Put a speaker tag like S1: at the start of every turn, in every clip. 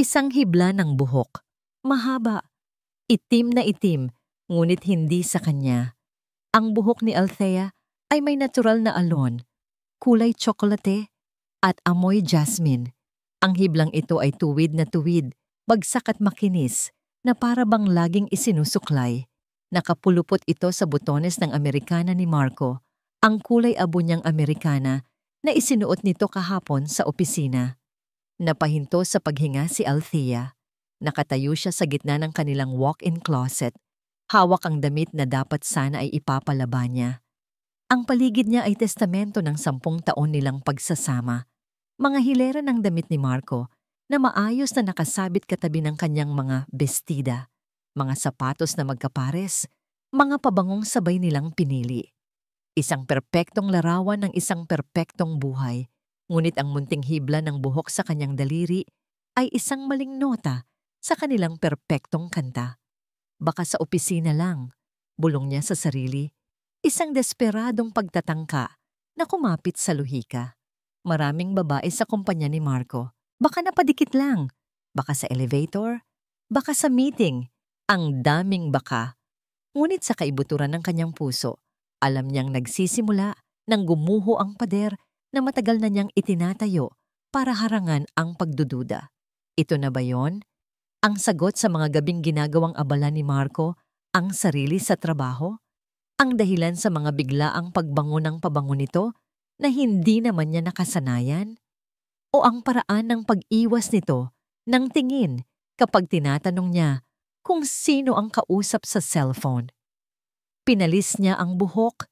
S1: Isang hibla ng buhok. Mahaba. Itim na itim, ngunit hindi sa kanya. Ang buhok ni Althea ay may natural na alon, kulay tsokolate, at amoy jasmine. Ang hiblang ito ay tuwid na tuwid, bagsak at makinis, na para bang laging isinusuklay. Nakapulupot ito sa butones ng Amerikana ni Marco, ang kulay abo niyang Amerikana na isinuot nito kahapon sa opisina. Napahinto sa paghinga si Althea. Nakatayo siya sa gitna ng kanilang walk-in closet. Hawak ang damit na dapat sana ay ipapalaba niya. Ang paligid niya ay testamento ng 10 taon nilang pagsasama. Mga hilera ng damit ni Marco na maayos na nakasabit katabi ng kanyang mga bestida, mga sapatos na magkapares, mga pabangong sabay nilang pinili. Isang perpektong larawan ng isang perpektong buhay, ngunit ang munting hibla ng buhok sa kanyang daliri ay isang maling nota sa kanilang perpektong kanta. Baka sa opisina lang, bulong niya sa sarili, isang desperadong pagtatangka na kumapit sa luhika. Maraming babae sa kumpanya ni Marco. Baka napadikit lang. Baka sa elevator. Baka sa meeting. Ang daming baka. Ngunit sa kaibuturan ng kanyang puso, alam niyang nagsisimula nang gumuho ang pader na matagal na niyang itinatayo para harangan ang pagdududa. Ito na ba yon? Ang sagot sa mga gabing ginagawang abala ni Marco, ang sarili sa trabaho? Ang dahilan sa mga biglaang pagbango ng pabango nito na hindi naman niya nakasanayan? O ang paraan ng pag-iwas nito ng tingin kapag tinatanong niya kung sino ang kausap sa cellphone? Pinalis niya ang buhok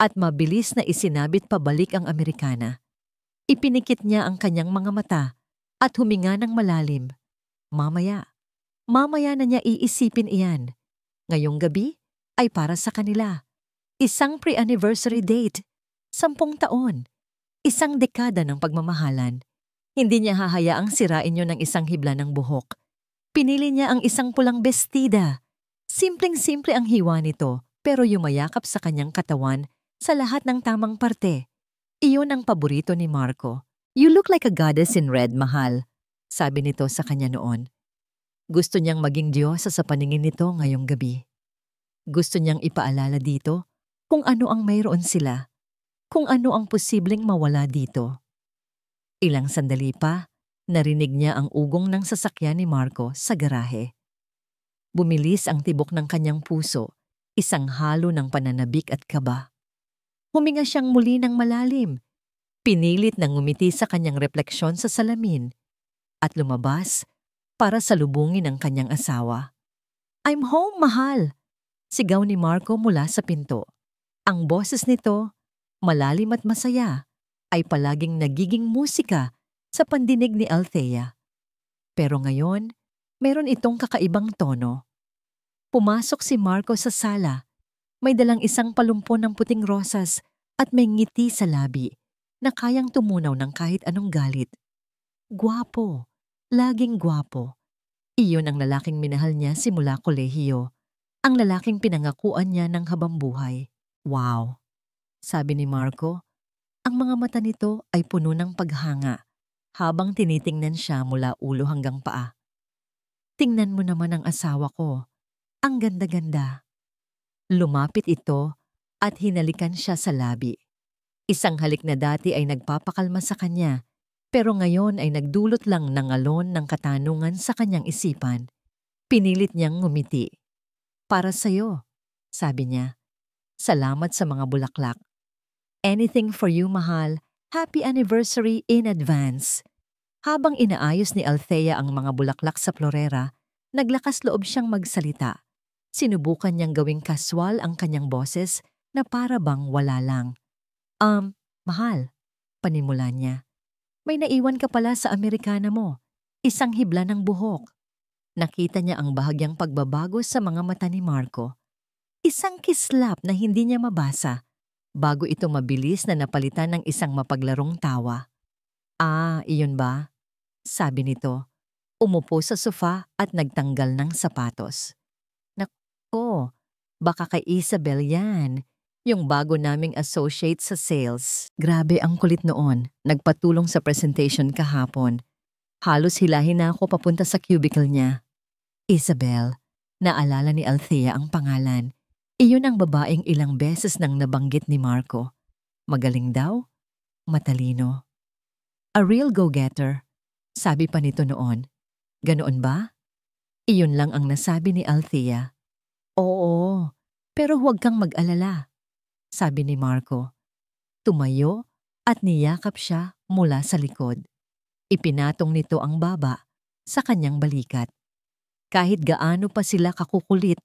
S1: at mabilis na isinabit pabalik ang Amerikana. Ipinikit niya ang kanyang mga mata at huminga ng malalim. Mamaya na niya iisipin iyan. Ngayong gabi ay para sa kanila. Isang pre-anniversary date. 10 taon. Isang dekada ng pagmamahalan. Hindi niya hahayaang sirain yun ng isang hibla ng buhok. Pinili niya ang isang pulang bestida. Simpleng-simple ang hiwa nito, pero yumayakap sa kanyang katawan sa lahat ng tamang parte. Iyon ang paborito ni Marco. You look like a goddess in red, mahal, sabi nito sa kanya noon. Gusto niyang maging diyosa sa paningin nito ngayong gabi. Gusto niyang ipaalala dito kung ano ang mayroon sila, kung ano ang posibleng mawala dito. Ilang sandali pa, narinig niya ang ugong ng sasakyan ni Marco sa garahe. Bumilis ang tibok ng kanyang puso, isang halo ng pananabik at kaba. Huminga siyang muli ng malalim. Pinilit na ngumiti sa kanyang refleksyon sa salamin at lumabas para salubungin ang kanyang asawa. I'm home, mahal! Sigaw ni Marco mula sa pinto. Ang boses nito, malalim at masaya, ay palaging nagiging musika sa pandinig ni Althea. Pero ngayon, meron itong kakaibang tono. Pumasok si Marco sa sala. May dalang isang palumpon ng puting rosas at may ngiti sa labi na kayang tumunaw ng kahit anong galit. Gwapo. Laging gwapo. Iyon ang lalaking minahal niya simula kolehiyo. Ang lalaking pinangakuan niya ng habambuhay. Wow! Sabi ni Marco, ang mga mata nito ay puno ng paghanga habang tinitingnan siya mula ulo hanggang paa. Tingnan mo naman ang asawa ko. Ang ganda-ganda. Lumapit ito at hinalikan siya sa labi. Isang halik na dati ay nagpapakalma sa kanya, pero ngayon ay nagdulot lang ng alon ng katanungan sa kanyang isipan. Pinilit niyang ngumiti. Para sa'yo, sabi niya. Salamat sa mga bulaklak. Anything for you, mahal. Happy anniversary in advance. Habang inaayos ni Althea ang mga bulaklak sa florera, naglakas loob siyang magsalita. Sinubukan niyang gawing kaswal ang kanyang boses na para bang wala lang. Mahal, panimula niya. May naiwan ka pala sa Amerikana mo. Isang hibla ng buhok. Nakita niya ang bahagyang pagbabago sa mga mata ni Marco. Isang kislap na hindi niya mabasa, bago ito mabilis na napalitan ng isang mapaglarong tawa. Iyon ba? Sabi nito. Umupo sa sofa at nagtanggal ng sapatos. Nako, baka kay Isabel yan. Yung bago naming associate sa sales. Grabe ang kulit noon. Nagpatulong sa presentation kahapon. Halos hilahin na ako papunta sa cubicle niya. Isabel, naalala ni Althea ang pangalan. Iyon ang babaeng ilang beses nang nabanggit ni Marco. Magaling daw, matalino. A real go-getter, sabi pa nito noon. Ganoon ba? Iyon lang ang nasabi ni Althea. Oo, pero huwag kang mag-alala, sabi ni Marco. Tumayo at niyakap siya mula sa likod. Ipinatong nito ang baba sa kanyang balikat. Kahit gaano pa sila kakukulit,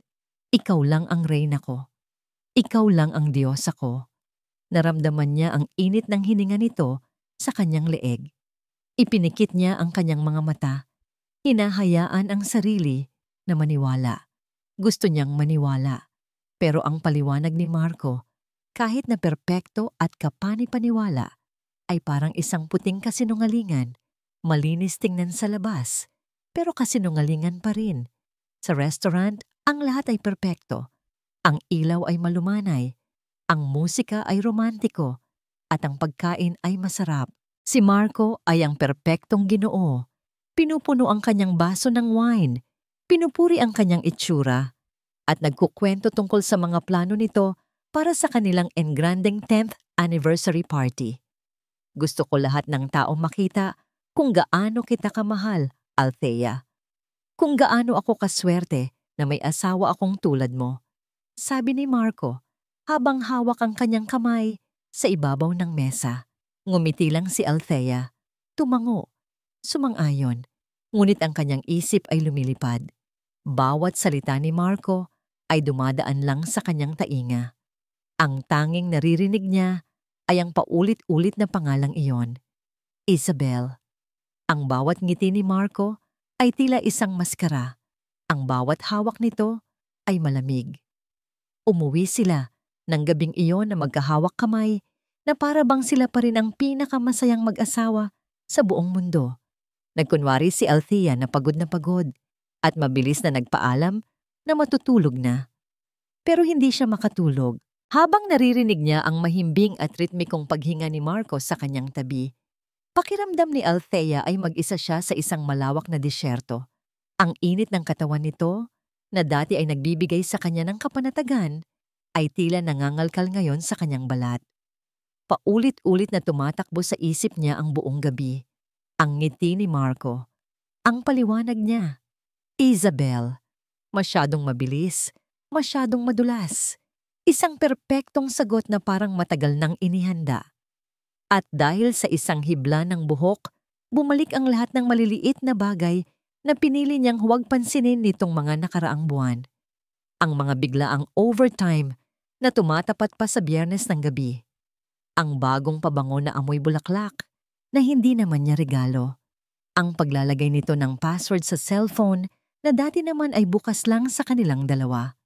S1: ikaw lang ang reyna ko. Ikaw lang ang Diyos ako. Naramdaman niya ang init ng hininga nito sa kanyang leeg. Ipinikit niya ang kanyang mga mata. Hinahayaan ang sarili na maniwala. Gusto niyang maniwala. Pero ang paliwanag ni Marco, kahit na perpekto at kapani-paniwala, ay parang isang puting kasinungalingan. Malinis tingnan sa labas, pero kasinungalingan pa rin. Sa restaurant, ang lahat ay perpekto. Ang ilaw ay malumanay, ang musika ay romantiko, at ang pagkain ay masarap. Si Marco ay ang perpektong Ginoo. Pinupuno ang kanyang baso ng wine, pinupuri ang kanyang itsura, at nagkukwento tungkol sa mga plano nito para sa kanilang engrandeng 10th anniversary party. Gusto ko lahat ng tao makita kung gaano kita kamahal, Althea. Kung gaano ako kaswerte na may asawa akong tulad mo, sabi ni Marco habang hawak ang kanyang kamay sa ibabaw ng mesa. Ngumiti lang si Althea. Tumango. Sumang-ayon. Ngunit ang kanyang isip ay lumilipad. Bawat salita ni Marco ay dumadaan lang sa kanyang tainga. Ang tanging naririnig niya ay ang paulit-ulit na pangalang iyon. Isabel. Ang bawat ngiti ni Marco ay tila isang maskara. Ang bawat hawak nito ay malamig. Umuwi sila ng gabing iyon na magkahawak kamay na para bang sila pa rin ang pinakamasayang mag-asawa sa buong mundo. Nagkunwari si Althea na pagod at mabilis na nagpaalam na matutulog na. Pero hindi siya makatulog. Habang naririnig niya ang mahimbing at ritmikong paghinga ni Marco sa kanyang tabi, pakiramdam ni Althea ay mag-isa siya sa isang malawak na disyerto. Ang init ng katawan nito, na dati ay nagbibigay sa kanya ng kapanatagan, ay tila nangangalkal ngayon sa kanyang balat. Paulit-ulit na tumatakbo sa isip niya ang buong gabi. Ang ngiti ni Marco. Ang paliwanag niya. Isabel. Masyadong mabilis, masyadong madulas. Isang perpektong sagot na parang matagal nang inihanda. At dahil sa isang hibla ng buhok, bumalik ang lahat ng maliliit na bagay na pinili niyang huwag pansinin nitong mga nakaraang buwan. Ang mga biglaang overtime na tumatapat pa sa Biyernes ng gabi. Ang bagong pabango na amoy bulaklak na hindi naman niya regalo. Ang paglalagay nito ng password sa cellphone na dati naman ay bukas lang sa kanilang dalawa.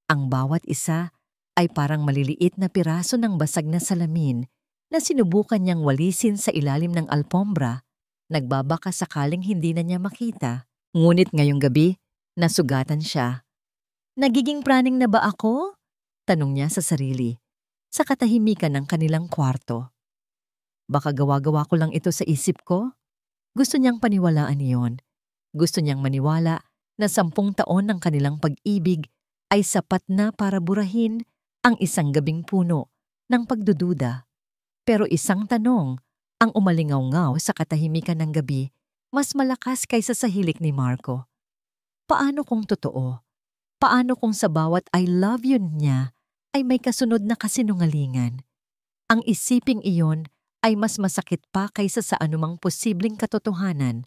S1: Ang bawat isa ay parang maliliit na piraso ng basag na salamin na sinubukan niyang walisin sa ilalim ng alpombra, nagbabaka sakaling hindi na niya makita. Ngunit ngayong gabi, nasugatan siya. Nagiging praning na ba ako? Tanong niya sa sarili, sa katahimikan ng kanilang kwarto. Baka gawa-gawa ko lang ito sa isip ko? Gusto niyang paniwalaan iyon. Gusto niyang maniwala na 10 taon ng kanilang pag-ibig ay sapat na para burahin ang isang gabing puno ng pagdududa. Pero isang tanong ang umalingaw-ngaw sa katahimikan ng gabi, mas malakas kaysa sa hilik ni Marco. Paano kung totoo? Paano kung sa bawat I love you niya ay may kasunod na kasinungalingan? Ang isiping iyon ay mas masakit pa kaysa sa anumang posibleng katotohanan.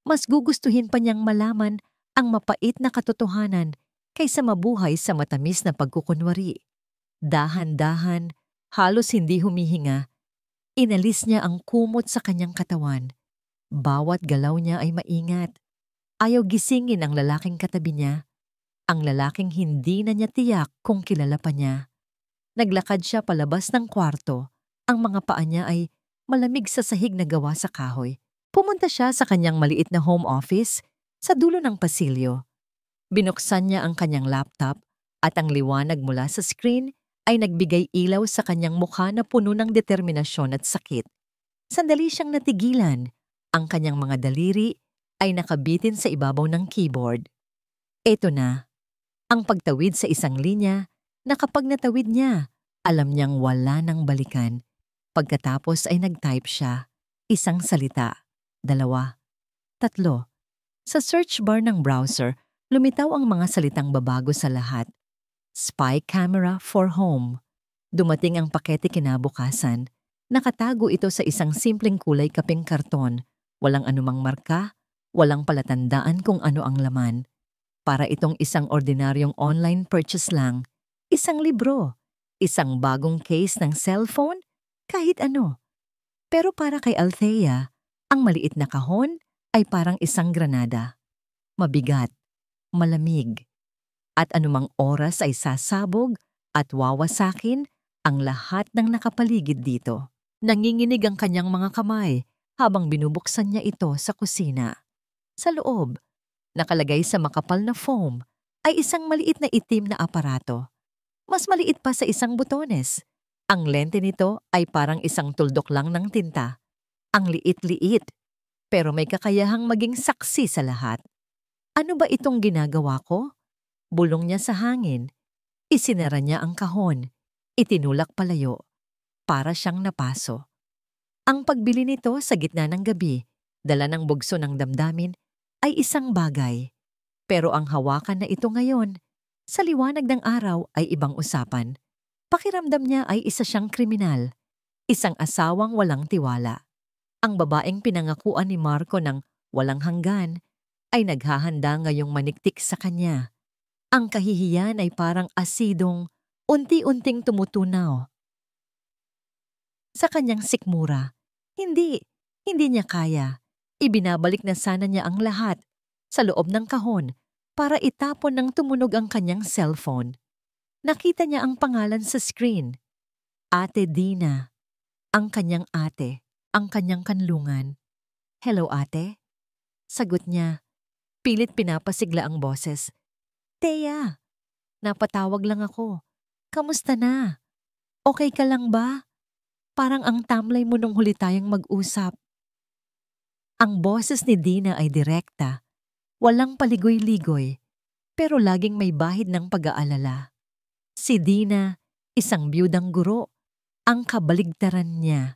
S1: Mas gugustuhin pa niyang malaman ang mapait na katotohanan kaysa mabuhay sa matamis na pagkukunwari. Dahan-dahan, halos hindi humihinga, inalis niya ang kumot sa kanyang katawan. Bawat galaw niya ay maingat. Ayaw gisingin ang lalaking katabi niya. Ang lalaking hindi na niya tiyak kung kilala pa niya. Naglakad siya palabas ng kwarto. Ang mga paa niya ay malamig sa sahig na gawa sa kahoy. Pumunta siya sa kanyang maliit na home office sa dulo ng pasilyo. Binuksan niya ang kanyang laptop at ang liwanag mula sa screen ay nagbigay ilaw sa kanyang mukha na puno ng determinasyon at sakit. Sandali siyang natigilan. Ang kanyang mga daliri ay nakabitin sa ibabaw ng keyboard. Ito na, ang pagtawid sa isang linya na kapag natawid niya, alam niyang wala nang balikan. Pagkatapos ay nag-type siya, isang salita, 2, 3. Sa search bar ng browser, lumitaw ang mga salitang babago sa lahat. Spy camera for home. Dumating ang pakete kinabukasan. Nakatago ito sa isang simpleng kulay kapeng karton. Walang anumang marka, walang palatandaan kung ano ang laman. Para itong isang ordinaryong online purchase lang. Isang libro, isang bagong case ng cellphone, kahit ano. Pero para kay Althea, ang maliit na kahon ay parang isang granada. Mabigat, malamig, at anumang oras ay sasabog at wawasakin ang lahat ng nakapaligid dito. Nanginginig ang kanyang mga kamay habang binubuksan niya ito sa kusina. Sa loob, nakalagay sa makapal na foam, ay isang maliit na itim na aparato. Mas maliit pa sa isang butones. Ang lente nito ay parang isang tuldok lang ng tinta. Ang liit-liit, pero may kakayahang maging saksi sa lahat. Ano ba itong ginagawa ko? Bulong niya sa hangin. Isinara niya ang kahon. Itinulak palayo. Para siyang napaso. Ang pagbili nito sa gitna ng gabi, dala ng bugso ng damdamin, ay isang bagay. Pero ang hawakan na ito ngayon, sa liwanag ng araw ay ibang usapan. Pakiramdam niya ay isa siyang kriminal, isang asawang walang tiwala. Ang babaeng pinangakuan ni Marco ng walang hanggan ay naghahanda ngayong maniktik sa kanya. Ang kahihiyan ay parang asidong unti-unting tumutunaw sa kanyang sikmura. Hindi niya kaya. Ibinabalik na sana niya ang lahat sa loob ng kahon para itapon ng tumunog ang kanyang cellphone. Nakita niya ang pangalan sa screen. Ate Dina. Ang kanyang ate. Ang kanyang kanlungan. Hello, ate? Sagot niya. Pilit pinapasigla ang boses. Thea, napatawag lang ako. Kamusta na? Okay ka lang ba? Parang ang tamlay mo nung huli tayong mag-usap. Ang boses ni Dina ay direkta. Walang paligoy-ligoy, pero laging may bahid ng pag-aalala. Si Dina, isang biyudang guro, ang kabaligtaran niya.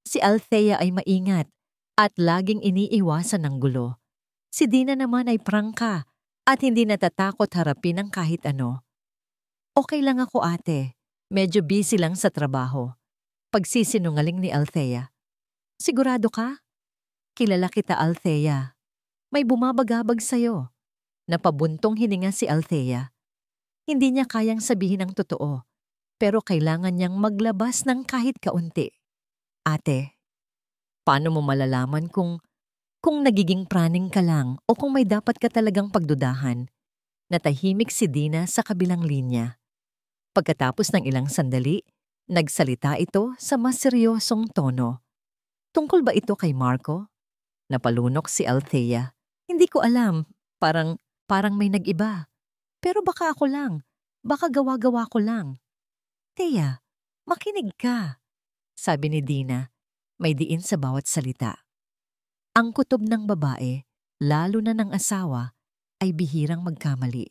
S1: Si Althea ay maingat at laging iniiwasan ng gulo. Si Dina naman ay prangka at hindi natatakot harapin ang kahit ano. Okay lang ako, ate. Medyo busy lang sa trabaho. Pagsisinungaling ni Althea. Sigurado ka? Kilala kita, Althea. May bumabagabag sa'yo. Napabuntong hininga si Althea. Hindi niya kayang sabihin ang totoo, pero kailangan niyang maglabas ng kahit kaunti. Ate, paano mo malalaman kung nagiging praning ka lang o kung may dapat ka talagang pagdudahan? Natahimik si Dina sa kabilang linya. Pagkatapos ng ilang sandali, nagsalita ito sa mas seryosong tono. Tungkol ba ito kay Marco? Napalunok si Althea. Hindi ko alam. Parang may nag-iba. Pero baka ako lang. Baka gawa-gawa ko lang. Thea, makinig ka. Sabi ni Dina, may diin sa bawat salita. Ang kutob ng babae, lalo na ng asawa, ay bihirang magkamali.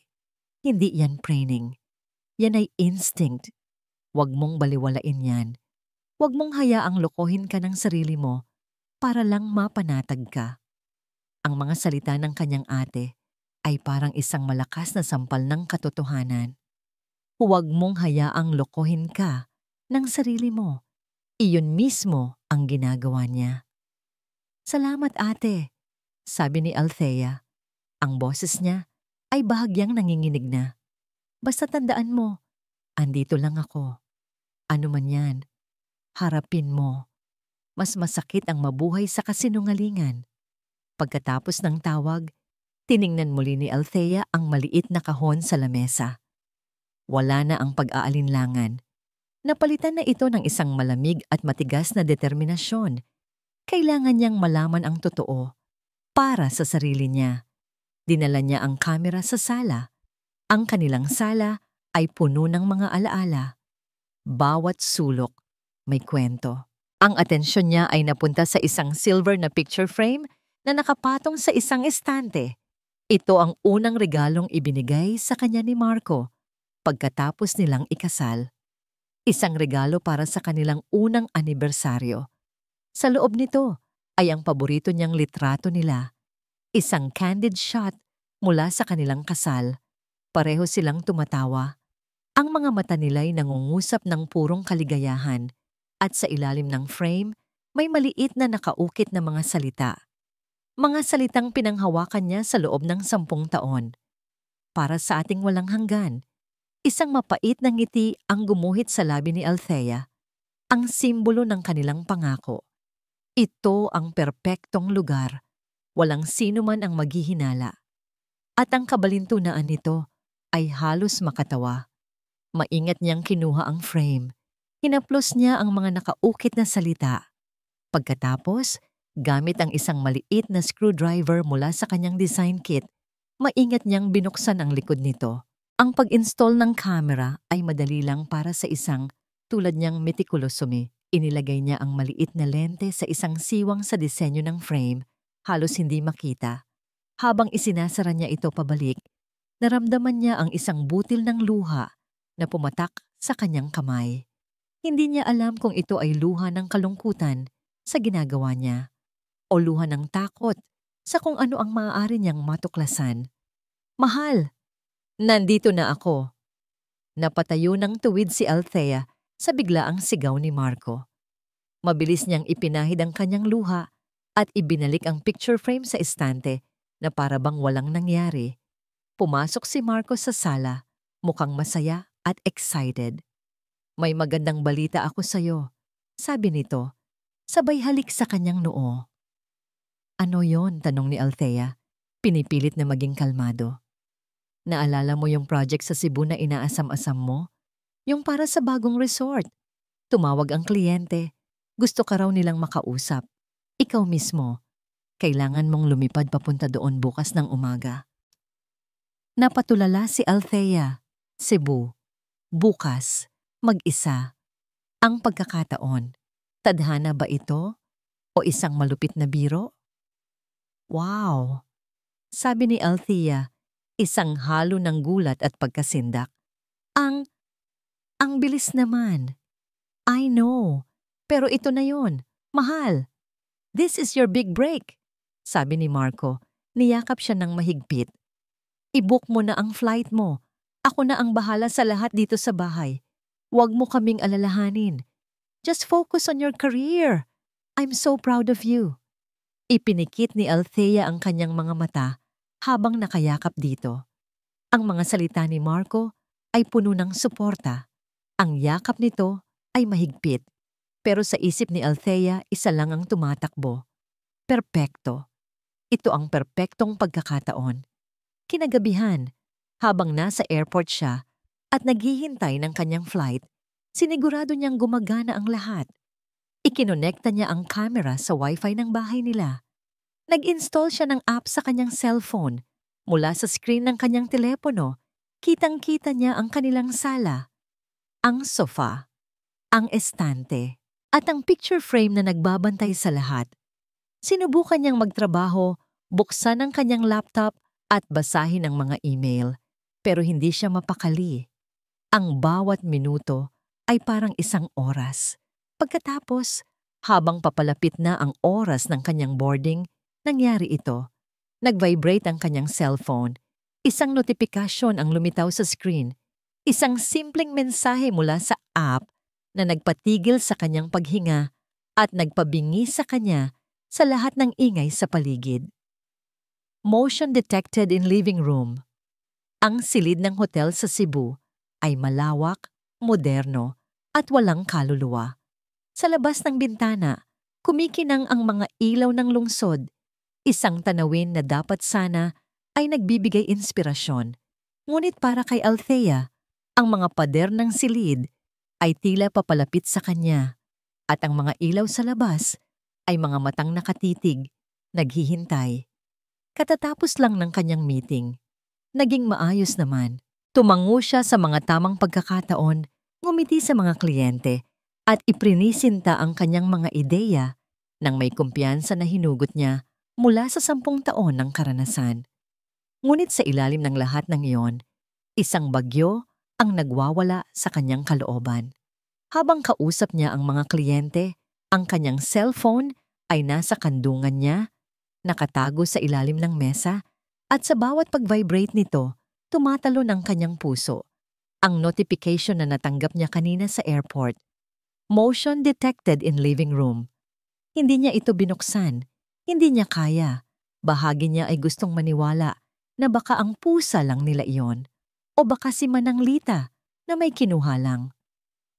S1: Hindi yan training. Yan ay instinct. Huwag mong baliwalain yan. Huwag mong hayaang lokohin ka ng sarili mo para lang mapanatag ka. Ang mga salita ng kanyang ate ay parang isang malakas na sampal ng katotohanan. Huwag mong hayaang lokohin ka ng sarili mo. Iyon mismo ang ginagawa niya. Salamat, ate, sabi ni Althea. Ang boses niya ay bahagyang nanginginig na. Basta tandaan mo, andito lang ako. Ano man yan, harapin mo. Mas masakit ang mabuhay sa kasinungalingan. Pagkatapos ng tawag, tiningnan muli ni Althea ang maliit na kahon sa lamesa. Wala na ang pag-aalinlangan. Napalitan na ito ng isang malamig at matigas na determinasyon. Kailangan niyang malaman ang totoo para sa sarili niya. Dinala niya ang kamera sa sala. Ang kanilang sala ay puno ng mga alaala. Bawat sulok may kwento. Ang atensyon niya ay napunta sa isang silver na picture frame na nakapatong sa isang estante. Ito ang unang regalong ibinigay sa kanya ni Marco pagkatapos nilang ikasal. Isang regalo para sa kanilang unang anibersaryo. Sa loob nito ay ang paborito niyang litrato nila. Isang candid shot mula sa kanilang kasal. Pareho silang tumatawa. Ang mga mata nila'y nangungusap ng purong kaligayahan at sa ilalim ng frame may maliit na nakaukit na mga salita. Mga salitang pinanghawakan niya sa loob ng 10 taon. Para sa ating walang hanggan, isang mapait na ngiti ang gumuhit sa labi ni Althea, ang simbolo ng kanilang pangako. Ito ang perpektong lugar, walang sino man ang maghihinala. At ang kabalintunaan nito ay halos makatawa. Maingat niyang kinuha ang frame. Hinaplos niya ang mga nakaukit na salita. Pagkatapos, gamit ang isang maliit na screwdriver mula sa kanyang design kit, maingat niyang binuksan ang likod nito. Ang pag-install ng camera ay madali lang para sa isang tulad niyang meticulously. Inilagay niya ang maliit na lente sa isang siwang sa disenyo ng frame, halos hindi makita. Habang isinasara niya ito pabalik, naramdaman niya ang isang butil ng luha na pumatak sa kanyang kamay. Hindi niya alam kung ito ay luha ng kalungkutan sa ginagawa niya o luha ng takot sa kung ano ang maaari niyang matuklasan. Mahal, nandito na ako. Napatayo ng tuwid si Althea sa biglaang sigaw ni Marco. Mabilis niyang ipinahid ang kanyang luha at ibinalik ang picture frame sa estante na para bang walang nangyari. Pumasok si Marco sa sala, mukhang masaya at excited. May magandang balita ako sa'yo, sabi nito, sabay halik sa kanyang noo. Ano yon? Tanong ni Althea, pinipilit na maging kalmado. Naalala mo yung project sa Cebu na inaasam-asam mo? Yung para sa bagong resort. Tumawag ang kliyente. Gusto ka raw nilang makausap. Ikaw mismo. Kailangan mong lumipad papunta doon bukas ng umaga. Napatulala si Althea. Cebu. Bukas. Mag-isa. Ang pagkakataon. Tadhana ba ito? O isang malupit na biro? Wow! Sabi ni Althea, isang halo ng gulat at pagkasindak. Ang bilis naman. I know. Pero ito na yon. Mahal. This is your big break. Sabi ni Marco, niyakap siya ng mahigpit. I-book mo na ang flight mo. Ako na ang bahala sa lahat dito sa bahay. Huwag mo kaming alalahanin. Just focus on your career. I'm so proud of you. Ipinikit ni Althea ang kanyang mga mata habang nakayakap dito. Ang mga salita ni Marco ay puno ng suporta. Ang yakap nito ay mahigpit. Pero sa isip ni Althea, isa lang ang tumatakbo. Perpekto. Ito ang perpektong pagkakataon. Kinagabihan, habang nasa airport siya at naghihintay ng kanyang flight, sinigurado niyang gumagana ang lahat. Ikinonekta niya ang camera sa wifi ng bahay nila. Nag-install siya ng app sa kanyang cellphone. Mula sa screen ng kanyang telepono, kitang-kita niya ang kanilang sala, ang sofa, ang estante, at ang picture frame na nagbabantay sa lahat. Sinubukan niyang magtrabaho, buksan ang kanyang laptop at basahin ang mga email, pero hindi siya mapakali. Ang bawat minuto ay parang isang oras. Pagkatapos, habang papalapit na ang oras ng kanyang boarding, nangyari ito. Nag-vibrate ang kanyang cellphone. Isang notifikasyon ang lumitaw sa screen. Isang simpleng mensahe mula sa app na nagpatigil sa kanyang paghinga at nagpabingi sa kanya sa lahat ng ingay sa paligid. Motion detected in living room. Ang silid ng hotel sa Cebu ay malawak, moderno, at walang kaluluwa. Sa labas ng bintana, kumikinang ang mga ilaw ng lungsod, isang tanawin na dapat sana ay nagbibigay inspirasyon. Ngunit para kay Althea, ang mga pader ng silid ay tila papalapit sa kanya at ang mga ilaw sa labas ay mga matang nakatitig, naghihintay. Katatapos lang ng kanyang meeting, naging maayos naman. Tumango siya sa mga tamang pagkakataon, ngumiti sa mga kliyente, at iprinisinta ang kanyang mga ideya nang may kumpiyansa na hinugot niya mula sa 10 taon ng karanasan. Ngunit sa ilalim ng lahat ng iyon, isang bagyo ang nagwawala sa kanyang kalooban. Habang kausap niya ang mga kliyente, ang kanyang cellphone ay nasa kandungan niya, nakatago sa ilalim ng mesa, at sa bawat pag-vibrate nito, tumatalo ng kanyang puso. Ang notification na natanggap niya kanina sa airport. Motion detected in living room. Hindi niya ito binuksan. Hindi niya kaya. Bahagi niya ay gustong maniwala na baka ang pusa lang nila iyon o baka si Manang Lita na may kinuha lang.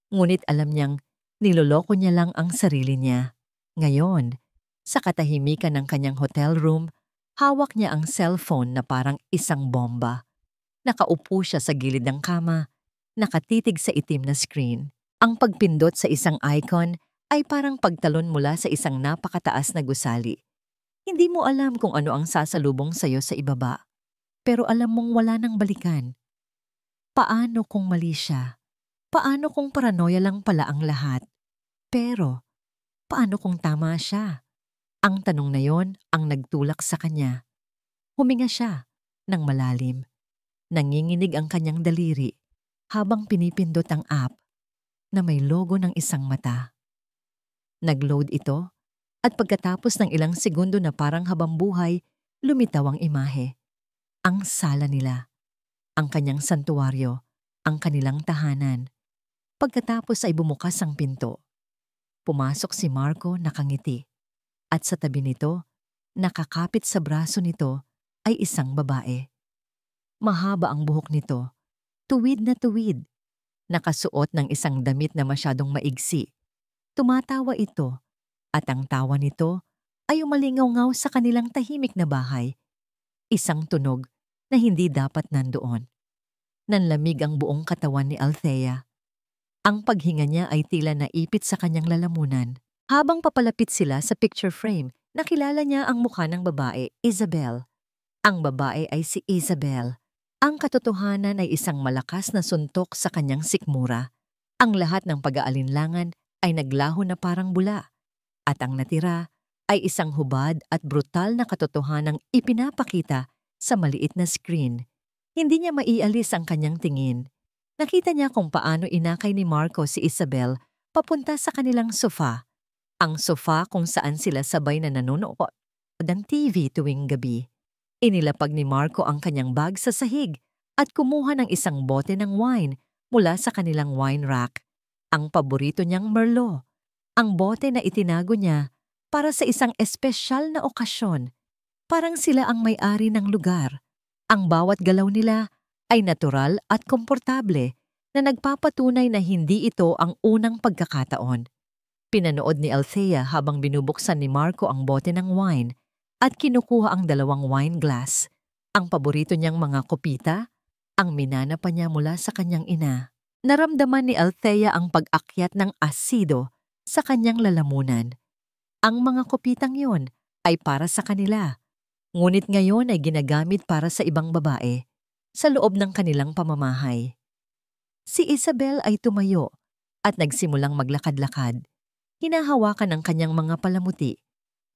S1: Ngunit alam niyang niloloko niya lang ang sarili niya. Ngayon, sa katahimikan ng kanyang hotel room, hawak niya ang cellphone na parang isang bomba. Nakaupo siya sa gilid ng kama, nakatitig sa itim na screen. Ang pagpindot sa isang icon ay parang pagtalon mula sa isang napakataas na gusali. Hindi mo alam kung ano ang sasalubong sa'yo sa ibaba, pero alam mong wala nang balikan. Paano kung mali siya? Paano kung paranoia lang pala ang lahat? Pero, paano kung tama siya? Ang tanong na yon ang nagtulak sa kanya. Huminga siya ng malalim. Nanginginig ang kanyang daliri habang pinipindot ang app na may logo ng isang mata. Nag-load ito at pagkatapos ng ilang segundo na parang habambuhay, lumitaw ang imahe. Ang sala nila, ang kanyang santuwaryo, ang kanilang tahanan. Pagkatapos ay bumukas ang pinto. Pumasok si Marco nakangiti at sa tabi nito, nakakapit sa braso nito ay isang babae. Mahaba ang buhok nito, tuwid na tuwid. Nakasuot ng isang damit na masyadong maigsi. Tumatawa ito at ang tawa nito ay umalingaw-ngaw sa kanilang tahimik na bahay. Isang tunog na hindi dapat nandoon. Nanlamig ang buong katawan ni Althea. Ang paghinga niya ay tila naipit sa kanyang lalamunan. Habang papalapit sila sa picture frame, nakilala niya ang mukha ng babae, Isabel. Ang babae ay si Isabel. Ang katotohanan ay isang malakas na suntok sa kanyang sikmura. Ang lahat ng pag-aalinlangan ay naglaho na parang bula. At ang natira ay isang hubad at brutal na katotohanang ipinapakita sa maliit na screen. Hindi niya maialis ang kanyang tingin. Nakita niya kung paano inakay ni Marco si Isabel papunta sa kanilang sofa. Ang sofa kung saan sila sabay na nanonood ng TV tuwing gabi. Inilapag ni Marco ang kanyang bag sa sahig at kumuha ng isang bote ng wine mula sa kanilang wine rack. Ang paborito niyang Merlot. Ang bote na itinago niya para sa isang espesyal na okasyon. Parang sila ang may-ari ng lugar. Ang bawat galaw nila ay natural at komportable na nagpapatunay na hindi ito ang unang pagkakataon. Pinanood ni Althea habang binubuksan ni Marco ang bote ng wine at kinukuha ang 2 wine glass. Ang paborito niyang mga kopita, ang minana pa niya mula sa kanyang ina. Naramdaman ni Althea ang pag-akyat ng asido sa kanyang lalamunan. Ang mga kopitang yon ay para sa kanila, ngunit ngayon ay ginagamit para sa ibang babae sa loob ng kanilang pamamahay. Si Isabel ay tumayo at nagsimulang maglakad-lakad. Hinahawakan ng kanyang mga palamuti,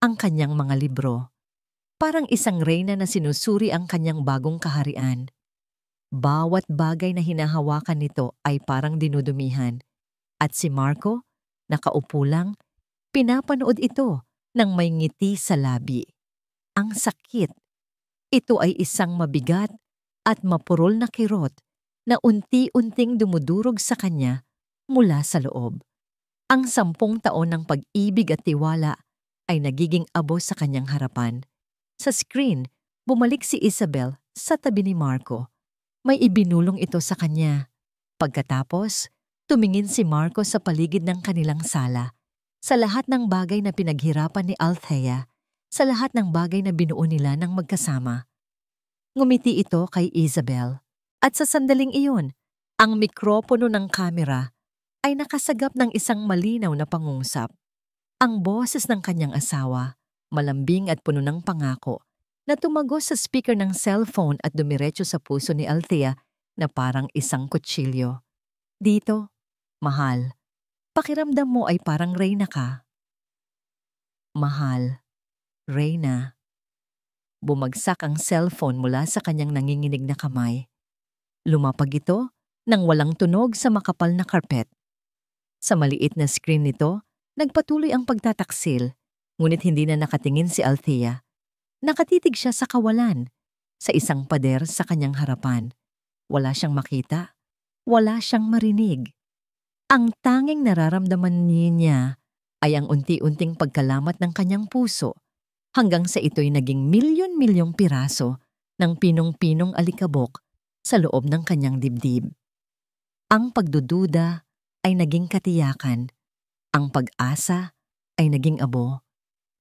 S1: ang kanyang mga libro. Parang isang reyna na sinusuri ang kanyang bagong kaharian. Bawat bagay na hinahawakan nito ay parang dinudumihan. At si Marco, nakaupo lang, pinapanood ito nang may ngiti sa labi. Ang sakit. Ito ay isang mabigat at mapurol na kirot na unti-unting dumudurog sa kanya mula sa loob. Ang 10 taon ng pag-ibig at tiwala ay nagiging abo sa kanyang harapan. Sa screen, bumalik si Isabel sa tabi ni Marco. May ibinulong ito sa kanya. Pagkatapos, tumingin si Marco sa paligid ng kanilang sala. Sa lahat ng bagay na pinaghirapan ni Althea, sa lahat ng bagay na binuo nila ng magkasama. Ngumiti ito kay Isabel. At sa sandaling iyon, ang mikropono ng kamera ay nakasagap ng isang malinaw na pangungusap. Ang boses ng kanyang asawa, malambing at puno ng pangako, na tumagos sa speaker ng cellphone at dumiretso sa puso ni Althea na parang isang kutsilyo. Dito, mahal, Pakiramdam mo ay parang reyna ka. Mahal, reyna. Bumagsak ang cellphone mula sa kanyang nanginginig na kamay. Lumapag ito nang walang tunog sa makapal na karpet. Sa maliit na screen nito, nagpatuloy ang pagtataksil, ngunit hindi na nakatingin si Althea. Nakatitig siya sa kawalan, sa isang pader sa kanyang harapan. Wala siyang makita, wala siyang marinig. Ang tanging nararamdaman niya ay ang unti-unting pagkalamat ng kanyang puso hanggang sa ito'y naging milyon-milyong piraso ng pinong-pinong alikabok sa loob ng kanyang dibdib. Ang pagdududa ay naging katiyakan, ang pag-asa ay naging abo,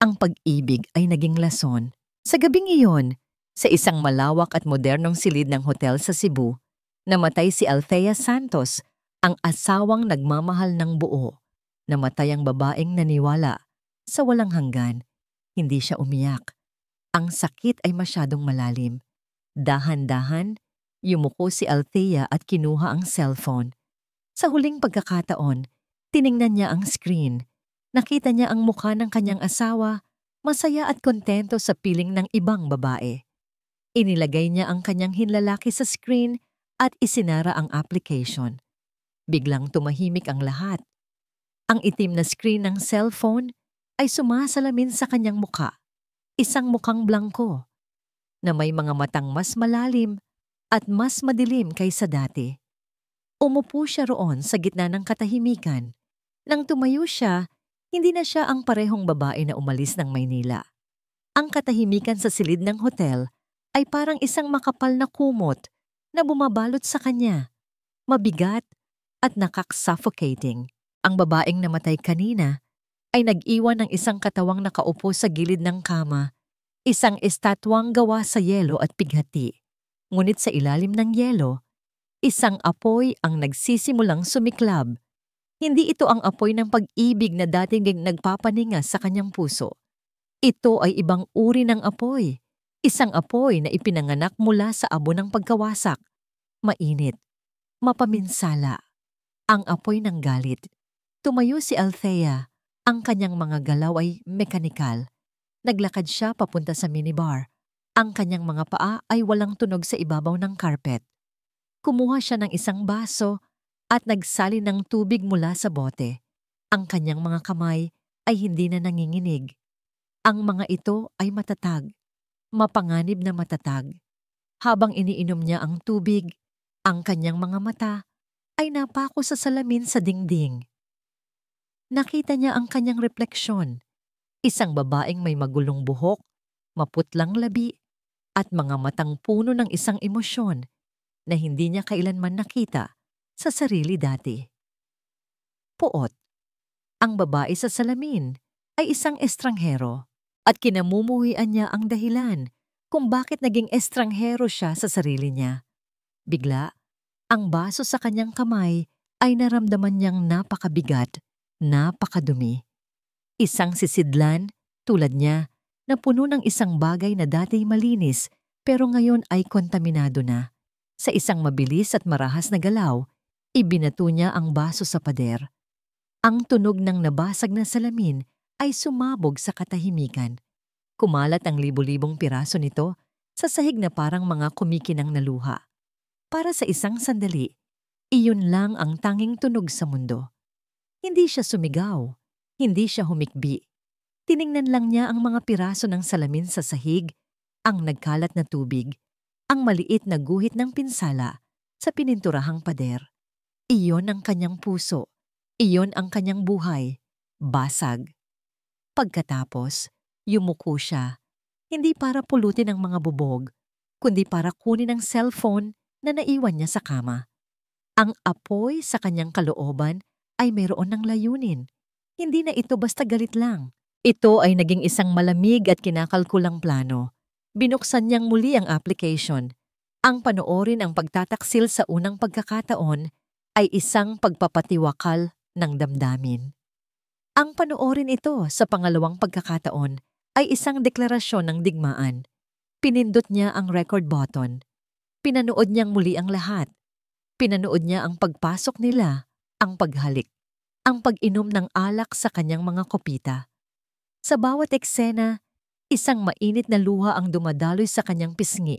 S1: ang pag-ibig ay naging lason. Sa gabing iyon, sa isang malawak at modernong silid ng hotel sa Cebu, namatay si Althea Santos, ang asawang nagmamahal ng buo. Namatay ang babaeng naniwala sa walang hanggan. Hindi siya umiyak. Ang sakit ay masyadong malalim. Dahan-dahan, yumuko si Althea at kinuha ang cellphone. Sa huling pagkakataon, tiningnan niya ang screen. Nakita niya ang mukha ng kanyang asawa, masaya at kontento sa piling ng ibang babae. Inilagay niya ang kanyang hinlalaki sa screen at isinara ang application. Biglang tumahimik ang lahat. Ang itim na screen ng cellphone ay sumasalamin sa kanyang mukha. Isang mukhang blangko na may mga matang mas malalim at mas madilim kaysa dati. Umupo siya roon sa gitna ng katahimikan. Nang tumayo siya, hindi na siya ang parehong babae na umalis ng Maynila. Ang katahimikan sa silid ng hotel ay parang isang makapal na kumot na bumabalot sa kanya. Mabigat at nakak-suffocating. Ang babaeng namatay kanina ay nag-iwan ng isang katawang nakaupo sa gilid ng kama, isang estatwang gawa sa yelo at pighati. Ngunit sa ilalim ng yelo, isang apoy ang nagsisimulang sumiklab. Hindi ito ang apoy ng pag-ibig na dating nagpapaninga sa kanyang puso. Ito ay ibang uri ng apoy. Isang apoy na ipinanganak mula sa abo ng pagkawasak. Mainit, mapaminsala. Ang apoy ng galit. Tumayo si Althea. Ang kanyang mga galaw ay mekanikal. Naglakad siya papunta sa minibar. Ang kanyang mga paa ay walang tunog sa ibabaw ng carpet. Kumuha siya ng isang baso at nagsalin ng tubig mula sa bote. Ang kanyang mga kamay ay hindi na nanginginig. Ang mga ito ay matatag, mapanganib na matatag. Habang iniinom niya ang tubig, ang kanyang mga mata ay napako sa salamin sa dingding. Nakita niya ang kanyang refleksyon, isang babaeng may magulong buhok, maputlang labi, at mga matang puno ng isang emosyon na hindi niya kailanman nakita sa sarili dati. Puot. Ang babae sa salamin ay isang estranghero at kinamumuhian niya ang dahilan kung bakit naging estranghero siya sa sarili niya. Bigla, ang baso sa kanyang kamay ay naramdaman niyang napakabigat, napakadumi. Isang sisidlan, tulad niya, na puno ng isang bagay na dati malinis pero ngayon ay kontaminado na. Sa isang mabilis at marahas na galaw, ibinato niya ang baso sa pader. Ang tunog ng nabasag na salamin ay sumabog sa katahimikan. Kumalat ang libo-libong piraso nito sa sahig na parang mga kumikinang na luha. Para sa isang sandali, iyon lang ang tanging tunog sa mundo. Hindi siya sumigaw, hindi siya humikbi. Tiningnan lang niya ang mga piraso ng salamin sa sahig, ang nagkalat na tubig, ang maliit na guhit ng pinsala sa pininturahang pader. Iyon ang kanyang puso. Iyon ang kanyang buhay. Basag. Pagkatapos, yumuko siya. Hindi para pulutin ang mga bubog, kundi para kunin ang cellphone na naiwan niya sa kama. Ang apoy sa kanyang kalooban ay mayroon ng layunin. Hindi na ito basta galit lang. Ito ay naging isang malamig at kinakalkulang plano. Binuksan niyang muli ang application. Ang panoorin ang pagtataksil sa unang pagkakataon ay isang pagpapatiwakal ng damdamin. Ang panoorin ito sa pangalawang pagkakataon ay isang deklarasyon ng digmaan. Pinindot niya ang record button. Pinanood niyang muli ang lahat. Pinanood niya ang pagpasok nila, ang paghalik, ang pag-inom ng alak sa kanyang mga kopita. Sa bawat eksena, isang mainit na luha ang dumadaloy sa kanyang pisngi.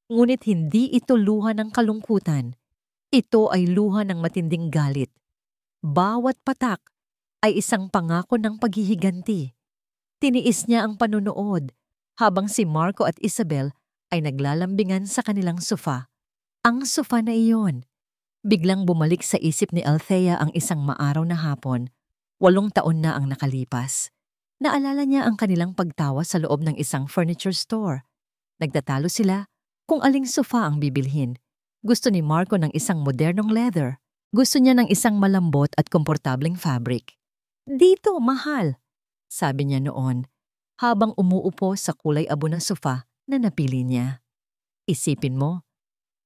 S1: Ngunit hindi ito luha ng kalungkutan. Ito ay luha ng matinding galit. Bawat patak ay isang pangako ng paghihiganti. Tiniis niya ang panunood habang si Marco at Isabel ay naglalambingan sa kanilang sofa. Ang sofa na iyon. Biglang bumalik sa isip ni Althea ang isang maaraw na hapon. 8 taon na ang nakalipas. Naalala niya ang kanilang pagtawa sa loob ng isang furniture store. Nagtatalo sila kung aling sofa ang bibilhin. Gusto ni Marco ng isang modernong leather. Gusto niya ng isang malambot at komportableng fabric. "Dito, mahal," sabi niya noon, habang umuupo sa kulay abo na sofa na napili niya. Isipin mo,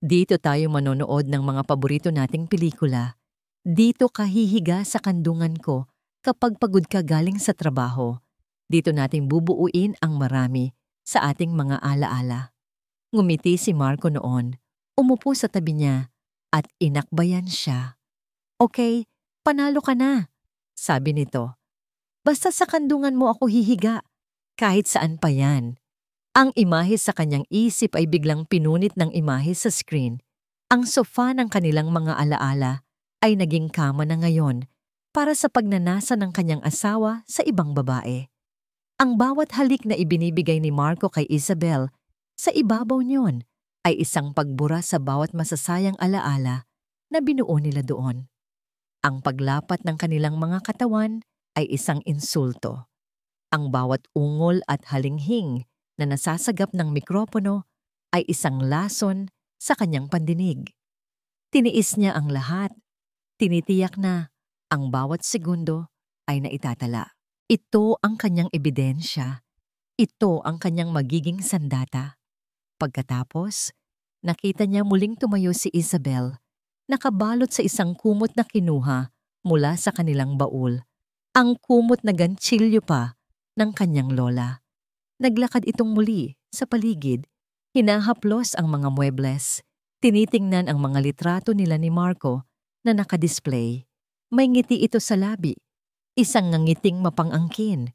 S1: dito tayo manonood ng mga paborito nating pelikula. Dito ka hihiga sa kandungan ko kapag pagod ka galing sa trabaho. Dito nating bubuuin ang marami sa ating mga alaala. Ngumiti si Marco noon, umupo sa tabi niya at inakbayan siya. "Okay, panalo ka na," sabi nito. "Basta sa kandungan mo ako hihiga, kahit saan pa yan." Ang imahe sa kanyang isip ay biglang pinunit ng imahe sa screen. Ang sofa ng kanilang mga alaala ay naging kama na ngayon para sa pagnanasa ng kanyang asawa sa ibang babae. Ang bawat halik na ibinibigay ni Marco kay Isabel, sa ibabaw niyon ay isang pagbura sa bawat masasayang alaala na binuo nila doon. Ang paglapat ng kanilang mga katawan ay isang insulto. Ang bawat ungol at halinghing na nasasagap ng mikropono ay isang lason sa kanyang pandinig. Tiniis niya ang lahat. Tinitiyak na ang bawat segundo ay naitatala. Ito ang kanyang ebidensya. Ito ang kanyang magiging sandata. Pagkatapos, nakita niya muling tumayo si Isabel, nakabalot sa isang kumot na kinuha mula sa kanilang baul. Ang kumot na gantsilyo pa ng kanyang lola. Naglakad itong muli sa paligid, hinahaplos ang mga muebles, tinitingnan ang mga litrato nila ni Marco na nakadisplay. May ngiti ito sa labi, isang ngiting mapangangkin,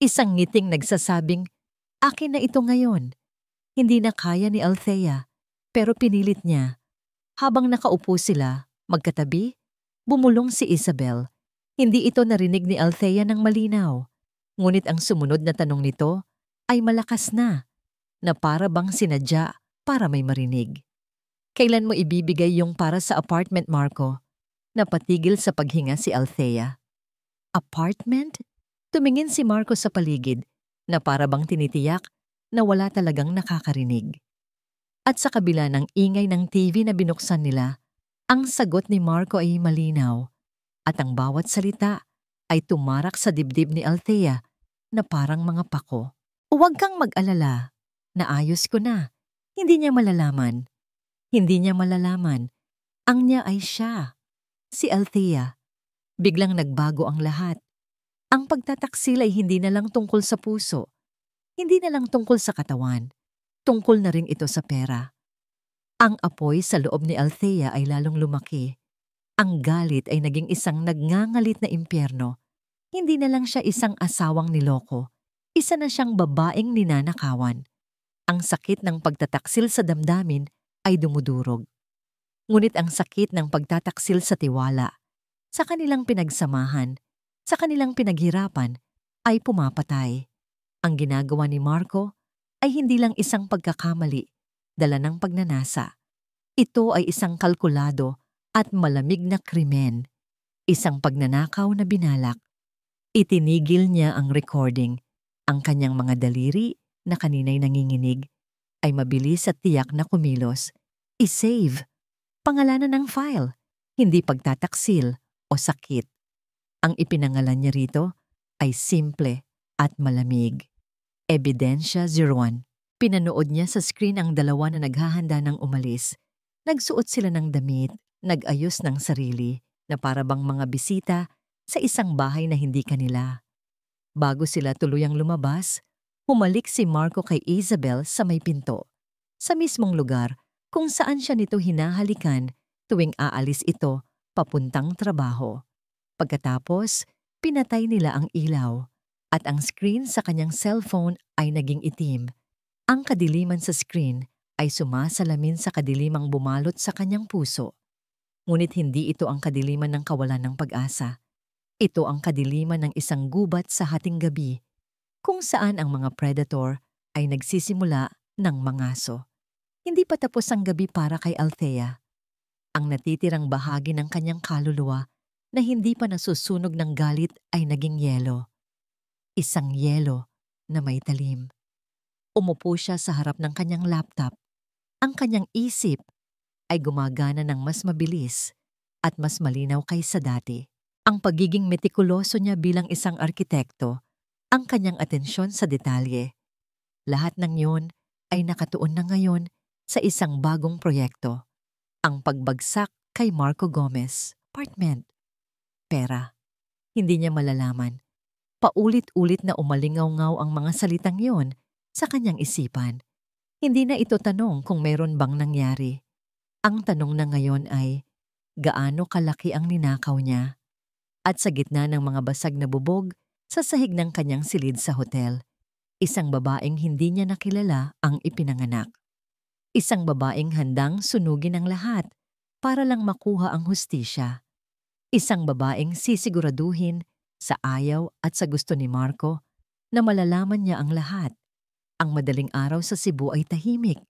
S1: isang ngiting nagsasabing, "Akin na ito ngayon." Hindi na kaya ni Althea, pero pinilit niya. Habang nakaupo sila, magkatabi, bumulong si Isabel. Hindi ito narinig ni Althea ng malinaw, ngunit ang sumunod na tanong nito ay malakas na para bang sinadya para may marinig. "Kailan mo ibibigay yung para sa apartment, Marco?" Napatigil sa paghinga si Althea. "Apartment?" Tumingin si Marco sa paligid na para bang tinitiyak na wala talagang nakakarinig. At sa kabila ng ingay ng TV na binuksan nila, ang sagot ni Marco ay malinaw at ang bawat salita ay tumarak sa dibdib ni Althea na parang mga pako. "Huwag kang mag-alala. Naayos ko na." Hindi niya malalaman. Hindi niya malalaman. Ang niya ay siya. Si Althea. Biglang nagbago ang lahat. Ang pagtataksil ay hindi na lang tungkol sa puso. Hindi na lang tungkol sa katawan. Tungkol na rin ito sa pera. Ang apoy sa loob ni Althea ay lalong lumaki. Ang galit ay naging isang nagngangalit na impyerno. Hindi na lang siya isang asawang niloko. Isa na siyang babaeng ninanakawan. Ang sakit ng pagtataksil sa damdamin ay dumudurog. Ngunit ang sakit ng pagtataksil sa tiwala, sa kanilang pinagsamahan, sa kanilang pinaghirapan, ay pumapatay. Ang ginagawa ni Marco ay hindi lang isang pagkakamali, dala ng pagnanasa. Ito ay isang kalkulado at malamig na krimen. Isang pagnanakaw na binalak. Itinigil niya ang recording. Ang kanyang mga daliri na kanina'y nanginginig ay mabilis at tiyak na kumilos. I-save. Pangalanan ng file, hindi pagtataksil o sakit. Ang ipinangalan niya rito ay simple at malamig. Ebidensya 01. Pinanood niya sa screen ang dalawa na naghahanda ng umalis. Nagsuot sila ng damit, nag-ayos ng sarili na para bang mga bisita sa isang bahay na hindi kanila. Bago sila tuluyang lumabas, humalik si Marco kay Isabel sa may pinto, sa mismong lugar kung saan siya nito hinahalikan tuwing aalis ito papuntang trabaho. Pagkatapos, pinatay nila ang ilaw at ang screen sa kanyang cellphone ay naging itim. Ang kadiliman sa screen ay sumasalamin sa kadilimang bumalot sa kanyang puso. Ngunit hindi ito ang kadiliman ng kawalan ng pag-asa. Ito ang kadiliman ng isang gubat sa hating gabi, kung saan ang mga predator ay nagsisimula ng mangaso. Hindi pa tapos ang gabi para kay Althea. Ang natitirang bahagi ng kanyang kaluluwa na hindi pa nasusunog ng galit ay naging yelo. Isang yelo na may talim. Umupo siya sa harap ng kanyang laptop. Ang kanyang isip ay gumagana ng mas mabilis at mas malinaw kaysa dati. Ang pagiging metikuloso niya bilang isang arkitekto, ang kanyang atensyon sa detalye. Lahat ng yun ay nakatuon na ngayon sa isang bagong proyekto. Ang pagbagsak kay Marco Gomez. Apartment. Pera. Hindi niya malalaman. Paulit-ulit na umalingaw-ngaw ang mga salitang yon sa kanyang isipan. Hindi na ito tanong kung meron bang nangyari. Ang tanong na ngayon ay, gaano kalaki ang ninakaw niya? At sa gitna ng mga basag na bubog, sa sahig ng kanyang silid sa hotel, isang babaeng hindi niya nakilala ang ipinanganak. Isang babaeng handang sunugin ang lahat para lang makuha ang hustisya. Isang babaeng sisiguraduhin sa ayaw at sa gusto ni Marco na malalaman niya ang lahat. Ang madaling araw sa Cebu ay tahimik.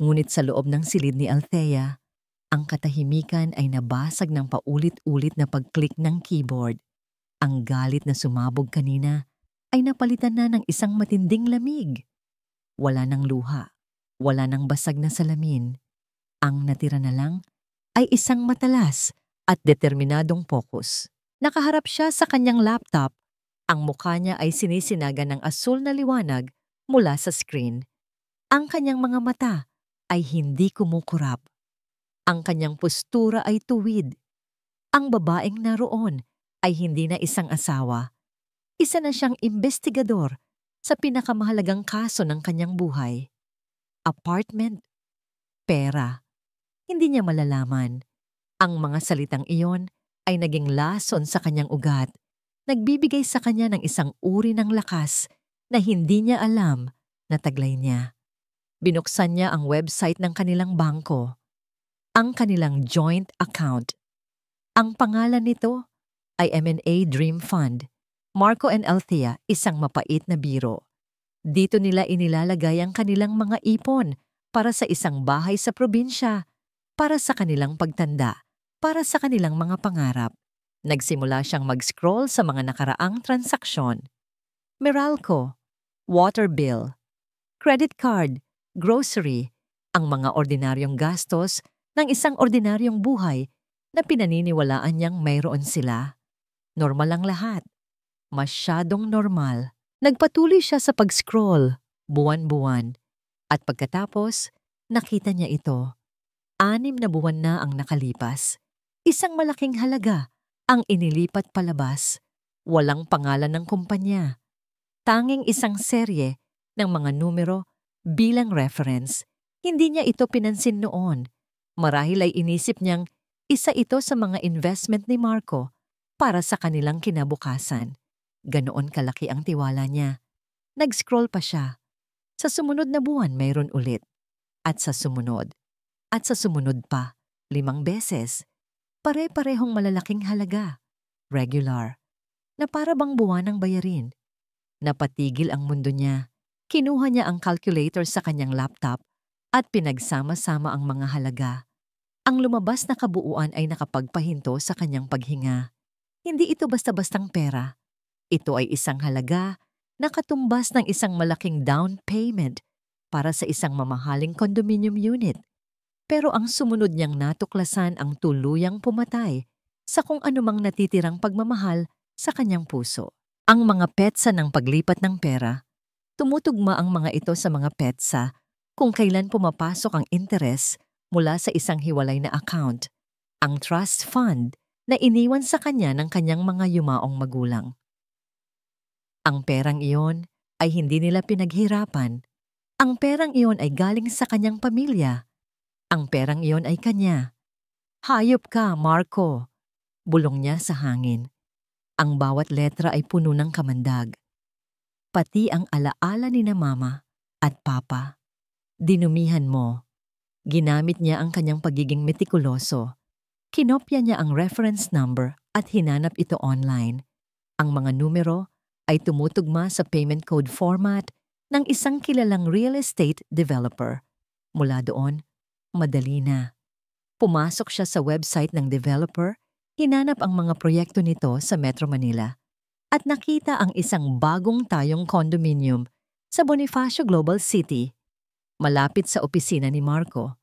S1: Ngunit sa loob ng silid ni Althea, ang katahimikan ay nabasag ng paulit-ulit na pag-click ng keyboard. Ang galit na sumabog kanina ay napalitan na ng isang matinding lamig. Wala ng luha, wala ng basag na salamin. Ang natira na lang ay isang matalas at determinadong focus. Nakaharap siya sa kanyang laptop. Ang mukha niya ay sinisinaga ng asul na liwanag mula sa screen. Ang kanyang mga mata ay hindi kumukurap. Ang kanyang postura ay tuwid. Ang babaeng naroon ay hindi na isang asawa. Isa na siyang investigador sa pinakamahalagang kaso ng kanyang buhay. Apartment, pera. Hindi niya malalaman. Ang mga salitang iyon ay naging lason sa kanyang ugat. Nagbibigay sa kanya ng isang uri ng lakas na hindi niya alam na taglay niya. Binuksan niya ang website ng kanilang bangko. Ang kanilang joint account. Ang pangalan nito ay M&A Dream Fund. Marco and Althea, isang mapait na biro. Dito nila inilalagay ang kanilang mga ipon para sa isang bahay sa probinsya, para sa kanilang pagtanda, para sa kanilang mga pangarap. Nagsimula siyang mag-scroll sa mga nakaraang transaksyon. Meralco, water bill, credit card, grocery, ang mga ordinaryong gastos ng isang ordinaryong buhay na pinaniniwalaan niyang mayroon sila. Normal ang lahat. Masyadong normal. Nagpatuloy siya sa pag-scroll, buwan-buwan. At pagkatapos, nakita niya ito. 6 na buwan na ang nakalipas. Isang malaking halaga ang inilipat palabas. Walang pangalan ng kumpanya. Tanging isang serye ng mga numero bilang reference. Hindi niya ito pinansin noon. Marahil ay inisip niyang isa ito sa mga investment ni Marco para sa kanilang kinabukasan. Ganoon kalaki ang tiwala niya. Nag-scroll pa siya. Sa sumunod na buwan mayroon ulit. At sa sumunod. At sa sumunod pa. 5 beses. Pare-parehong malalaking halaga. Regular. Na para bang buwan ng bayarin. Napatigil ang mundo niya. Kinuha niya ang calculator sa kanyang laptop at pinagsama-sama ang mga halaga. Ang lumabas na kabuuan ay nakapagpahinto sa kanyang paghinga. Hindi ito basta-bastang pera. Ito ay isang halaga na katumbas ng isang malaking down payment para sa isang mamahaling condominium unit. Pero ang sumunod niyang natuklasan ang tuluyang pumatay sa kung anumang natitirang pagmamahal sa kanyang puso. Ang mga petsa ng paglipat ng pera, tumutugma ang mga ito sa mga petsa kung kailan pumapasok ang interes mula sa isang hiwalay na account, ang trust fund na iniwan sa kanya ng kanyang mga yumaong magulang. Ang perang iyon ay hindi nila pinaghirapan. Ang perang iyon ay galing sa kanyang pamilya. Ang perang iyon ay kanya. Hayop ka, Marco. Bulong niya sa hangin. Ang bawat letra ay puno ng kamandag. Pati ang alaala ni na mama at papa. Dinumihan mo. Ginamit niya ang kanyang pagiging metikuloso. Kinopya niya ang reference number at hinanap ito online. Ang mga numero ay tumutugma sa payment code format ng isang kilalang real estate developer. Mula doon, madali na. Pumasok siya sa website ng developer, hinanap ang mga proyekto nito sa Metro Manila at nakita ang isang bagong tayong condominium sa Bonifacio Global City, malapit sa opisina ni Marco.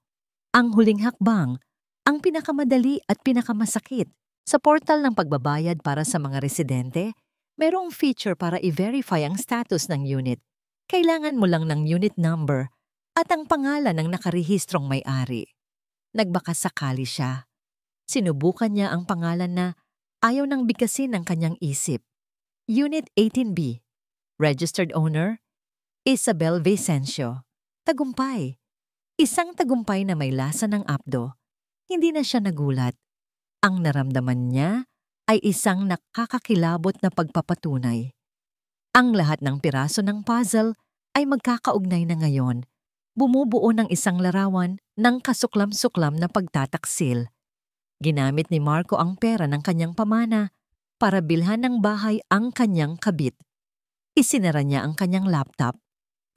S1: Ang huling hakbang, ang pinakamadali at pinakamasakit. Sa portal ng pagbabayad para sa mga residente, merong feature para i-verify ang status ng unit. Kailangan mo lang ng unit number at ang pangalan ng nakarehistrong may-ari. Nagbakasakali siya. Sinubukan niya ang pangalan na ayaw nang bigkasin ng kanyang isip. Unit 18B. Registered owner, Isabel Vicencio. Tagumpay. Isang tagumpay na may lasa ng apdo. Hindi na siya nagulat. Ang naramdaman niya ay isang nakakakilabot na pagpapatunay. Ang lahat ng piraso ng puzzle ay magkakaugnay na ngayon. Bumubuo ng isang larawan ng kasuklam-suklam na pagtataksil. Ginamit ni Marco ang pera ng kanyang pamana para bilhan ng bahay ang kanyang kabit. Isinara niya ang kanyang laptop.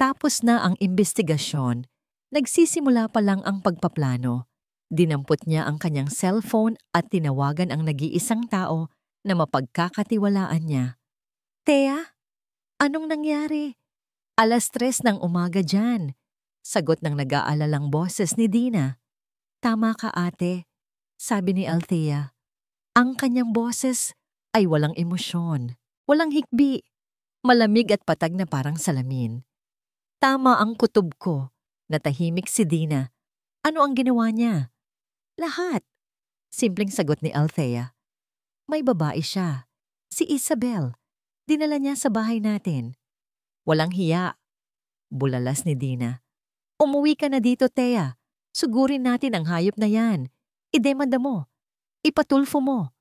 S1: Tapos na ang imbestigasyon. Nagsisimula pa lang ang pagpaplano. Dinampot niya ang kanyang cellphone at tinawagan ang nag-iisang tao na mapagkakatiwalaan niya. Thea? Anong nangyari? 3:00 ng umaga dyan. Sagot ng nag-aalalang boses ni Dina. Tama ka ate, sabi ni Althea. Ang kanyang boses ay walang emosyon, walang hikbi, malamig at patag na parang salamin. Tama ang kutob ko. Natahimik si Dina. Ano ang ginawa niya? Lahat. Simpleng sagot ni Althea. May babae siya. Si Isabel. Dinala niya sa bahay natin. Walang hiya. Bulalas ni Dina. Umuwi ka na dito, Thea. Sugurin natin ang hayop na yan. Idemanda mo. Ipatulfo mo.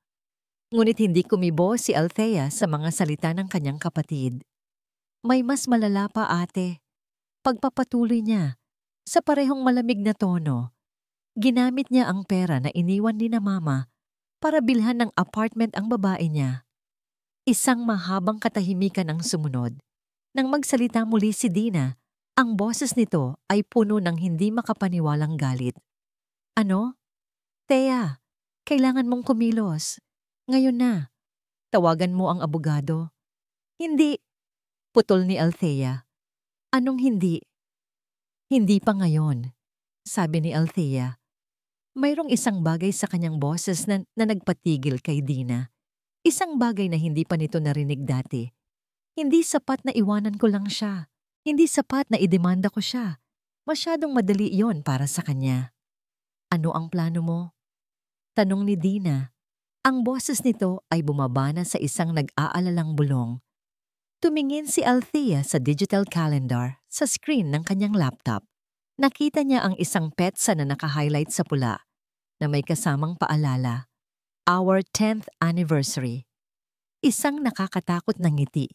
S1: Ngunit hindi kumibo si Althea sa mga salita ng kanyang kapatid. May mas malala pa ate. Pagpapatuloy niya, sa parehong malamig na tono, ginamit niya ang pera na iniwan ni na mama para bilhan ng apartment ang babae niya. Isang mahabang katahimikan ang sumunod. Nang magsalita muli si Dina, ang boses nito ay puno ng hindi makapaniwalang galit. Ano? Thea, kailangan mong kumilos. Ngayon na. Tawagan mo ang abogado. Hindi. Putol ni Althea. Anong hindi? Hindi pa ngayon, sabi ni Althea. Mayroong isang bagay sa kanyang boses na nagpatigil kay Dina. Isang bagay na hindi pa nito narinig dati. Hindi sapat na iwanan ko lang siya. Hindi sapat na idemanda ko siya. Masyadong madali iyon para sa kanya. Ano ang plano mo? Tanong ni Dina. Ang boses nito ay bumabana sa isang nag-aalalang bulong. Tumingin si Althea sa digital calendar sa screen ng kanyang laptop. Nakita niya ang isang petsa na naka-highlight sa pula na may kasamang paalala. Our 10th anniversary. Isang nakakatakot na ngiti.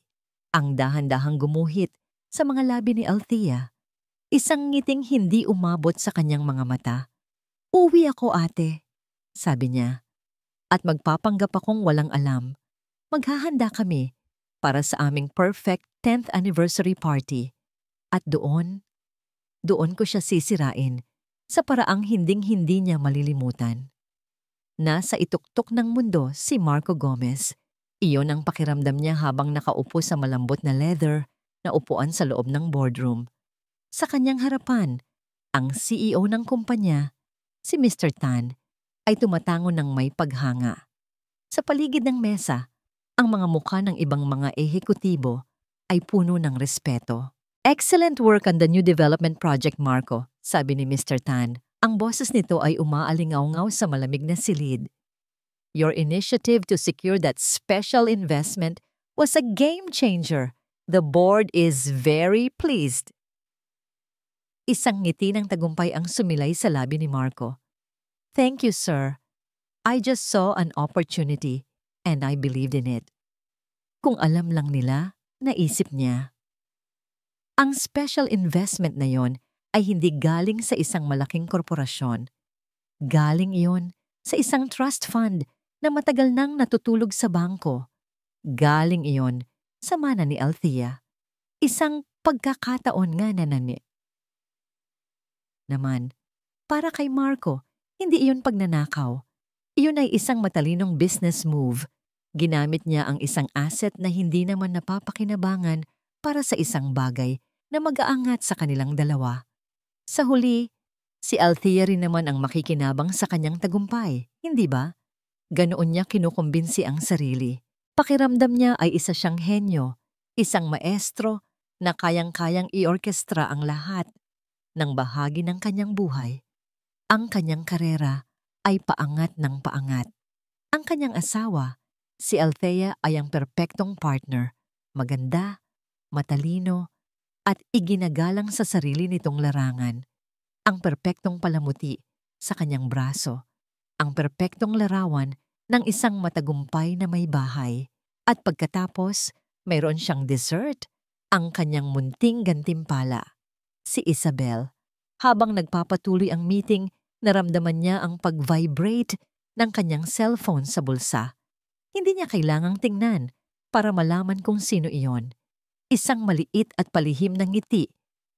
S1: Ang dahan-dahang gumuhit sa mga labi ni Althea. Isang ngiting hindi umabot sa kanyang mga mata. Uwi ako ate, sabi niya. At magpapanggap akong walang alam. Maghahanda kami para sa aming perfect 10th anniversary party. At doon ko siya sisirain sa paraang hinding-hindi niya malilimutan. Nasa ituktok ng mundo si Marco Gomez. Iyon ang pakiramdam niya habang nakaupo sa malambot na leather na upuan sa loob ng boardroom. Sa kanyang harapan, ang CEO ng kumpanya, si Mr. Tan, ay tumatango ng may paghanga. Sa paligid ng mesa, ang mga mukha ng ibang mga ehekutibo ay puno ng respeto. Excellent work on the new development project, Marco, sabi ni Mr. Tan. Ang boses nito ay umaalingaw-ngaw sa malamig na silid. Your initiative to secure that special investment was a game changer. The board is very pleased. Isang ngiti ng tagumpay ang sumilay sa labi ni Marco. Thank you, sir. I just saw an opportunity and I believed in it. Kung alam lang nila, naisip niya. Ang special investment na yon ay hindi galing sa isang malaking korporasyon. Galing iyon sa isang trust fund na matagal nang natutulog sa bangko. Galing iyon sa mana ni Althea. Isang pagkakataon nga na naman. Para kay Marco, hindi iyon pagnanakaw. Iyon ay isang matalinong business move. Ginamit niya ang isang asset na hindi naman napapakinabangan para sa isang bagay na mag-aangat sa kanilang dalawa. Sa huli, si Althea rin naman ang makikinabang sa kanyang tagumpay, hindi ba? Ganoon niya kinukumbinsi ang sarili. Pakiramdam niya ay isa siyang henyo, isang maestro na kayang-kayang i-orkestra ang lahat ng bahagi ng kanyang buhay. Ang kanyang karera ay paangat ng paangat. Ang kanyang asawa, si Althea, ay ang perpektong partner, maganda, matalino, at iginagalang sa sarili nitong larangan. Ang perpektong palamuti sa kanyang braso, ang perpektong larawan ng isang matagumpay na may bahay. At pagkatapos, mayroon siyang dessert, ang kanyang munting gantimpala, si Isabel. Habang nagpapatuloy ang meeting, naramdaman niya ang pag-vibrate ng kanyang cellphone sa bulsa. Hindi niya kailangang tingnan para malaman kung sino iyon. Isang maliit at palihim na ngiti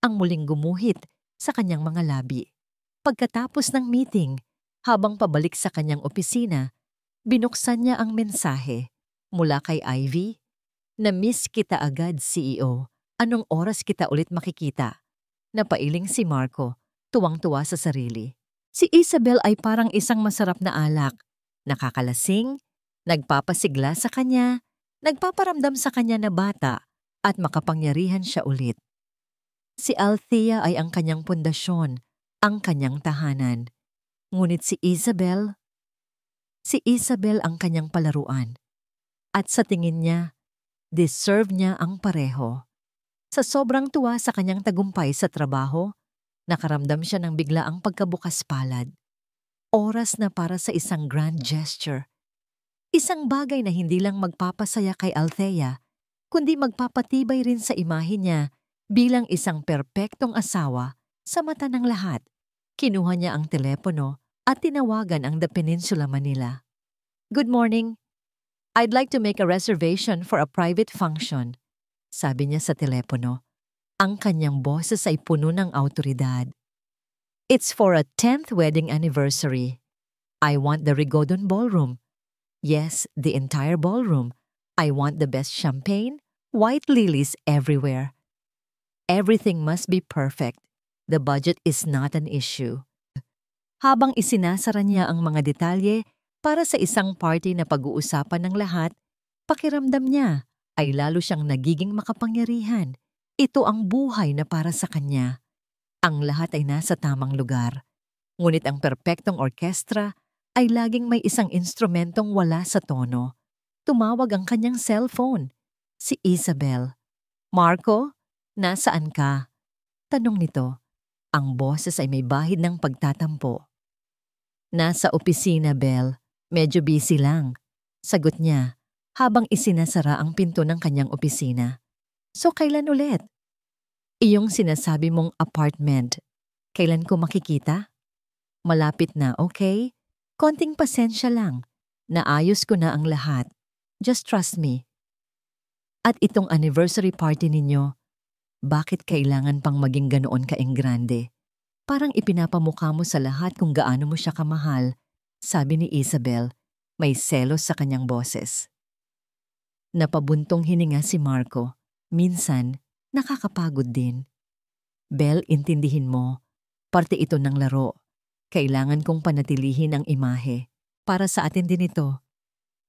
S1: ang muling gumuhit sa kanyang mga labi. Pagkatapos ng meeting, habang pabalik sa kanyang opisina, binuksan niya ang mensahe mula kay Ivy. Na-miss kita agad, CEO. Anong oras kita ulit makikita? Napailing si Marco, tuwang-tuwa sa sarili. Si Isabel ay parang isang masarap na alak. Nakakalasing, nagpapasigla sa kanya, nagpaparamdam sa kanya na bata at makapangyarihan siya ulit. Si Althea ay ang kanyang pundasyon, ang kanyang tahanan. Ngunit si Isabel ang kanyang palaruan. At sa tingin niya, deserve niya ang pareho. Sa sobrang tuwa sa kanyang tagumpay sa trabaho, nakaramdam siya ng biglaang pagkabukas palad. Oras na para sa isang grand gesture. Isang bagay na hindi lang magpapasaya kay Althea, kundi magpapatibay rin sa imahe niya bilang isang perpektong asawa sa mata ng lahat. Kinuha niya ang telepono at tinawagan ang The Peninsula Manila. Good morning. I'd like to make a reservation for a private function. Sabi niya sa telepono. Ang kanyang boses ay puno ng awtoridad. It's for a 10th wedding anniversary. I want the Rigodon Ballroom. Yes, the entire ballroom. I want the best champagne, white lilies everywhere. Everything must be perfect. The budget is not an issue. Habang isinasara niya ang mga detalye para sa isang party na pag-uusapan ng lahat, pakiramdam niya ay lalo siyang nagiging makapangyarihan. Ito ang buhay na para sa kanya. Ang lahat ay nasa tamang lugar. Ngunit ang perpektong orkestra ay laging may isang instrumentong wala sa tono. Tumawag ang kanyang cellphone. Si Isabel. Marco, nasaan ka? Tanong nito. Ang boses ay may bahid ng pagtatampo. Nasa opisina, Belle. Medyo busy lang. Sagot niya habang isinasara ang pinto ng kanyang opisina. So kailan ulit? Iyong sinasabi mong apartment. Kailan ko makikita? Malapit na, okay? Konting pasensya lang. Naayos ko na ang lahat. Just trust me. At itong anniversary party ninyo, bakit kailangan pang maging ganoon ka-enggrande? Parang ipinapamukha mo sa lahat kung gaano mo siya kamahal, sabi ni Isabel, may selos sa kanyang boses. Napabuntong hininga si Marco. Minsan, nakakapagod din. Belle, intindihin mo, parte ito ng laro. Kailangan kong panatilihin ang imahe. Para sa atin din ito.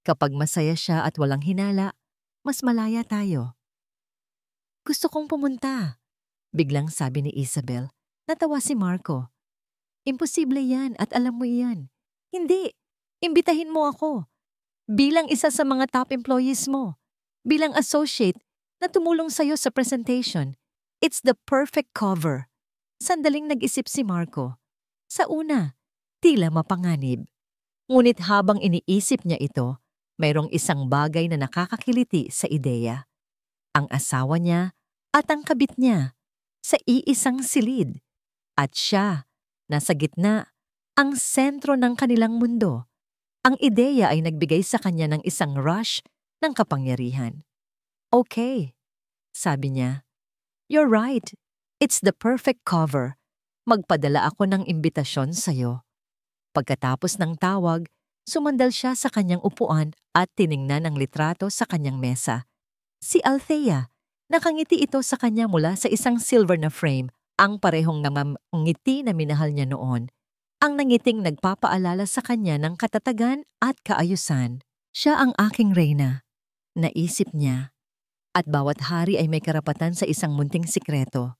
S1: Kapag masaya siya at walang hinala, mas malaya tayo. Gusto kong pumunta, biglang sabi ni Isabel. Natawa si Marco. Imposible yan at alam mo yan. Hindi, imbitahin mo ako. Bilang isa sa mga top employees mo. Bilang associate na tumulong sa'yo sa presentation. It's the perfect cover. Sandaling nag-isip si Marco. Sa una, tila mapanganib. Ngunit habang iniisip niya ito, mayroong isang bagay na nakakakiliti sa ideya. Ang asawa niya at ang kabit niya sa iisang silid. At siya, nasa gitna, ang sentro ng kanilang mundo. Ang ideya ay nagbigay sa kanya ng isang rush ng kapangyarihan. Okay, sabi niya. You're right. It's the perfect cover. Magpadala ako ng imbitasyon sa'yo. Pagkatapos ng tawag, sumandal siya sa kanyang upuan at tiningnan ang litrato sa kanyang mesa. Si Althea, nakangiti ito sa kanya mula sa isang silver na frame, ang parehong ngiti na minahal niya noon. Ang nangiting nagpapaalala sa kanya ng katatagan at kaayusan. Siya ang aking reyna, naisip niya. At bawat hari ay may karapatan sa isang munting sikreto.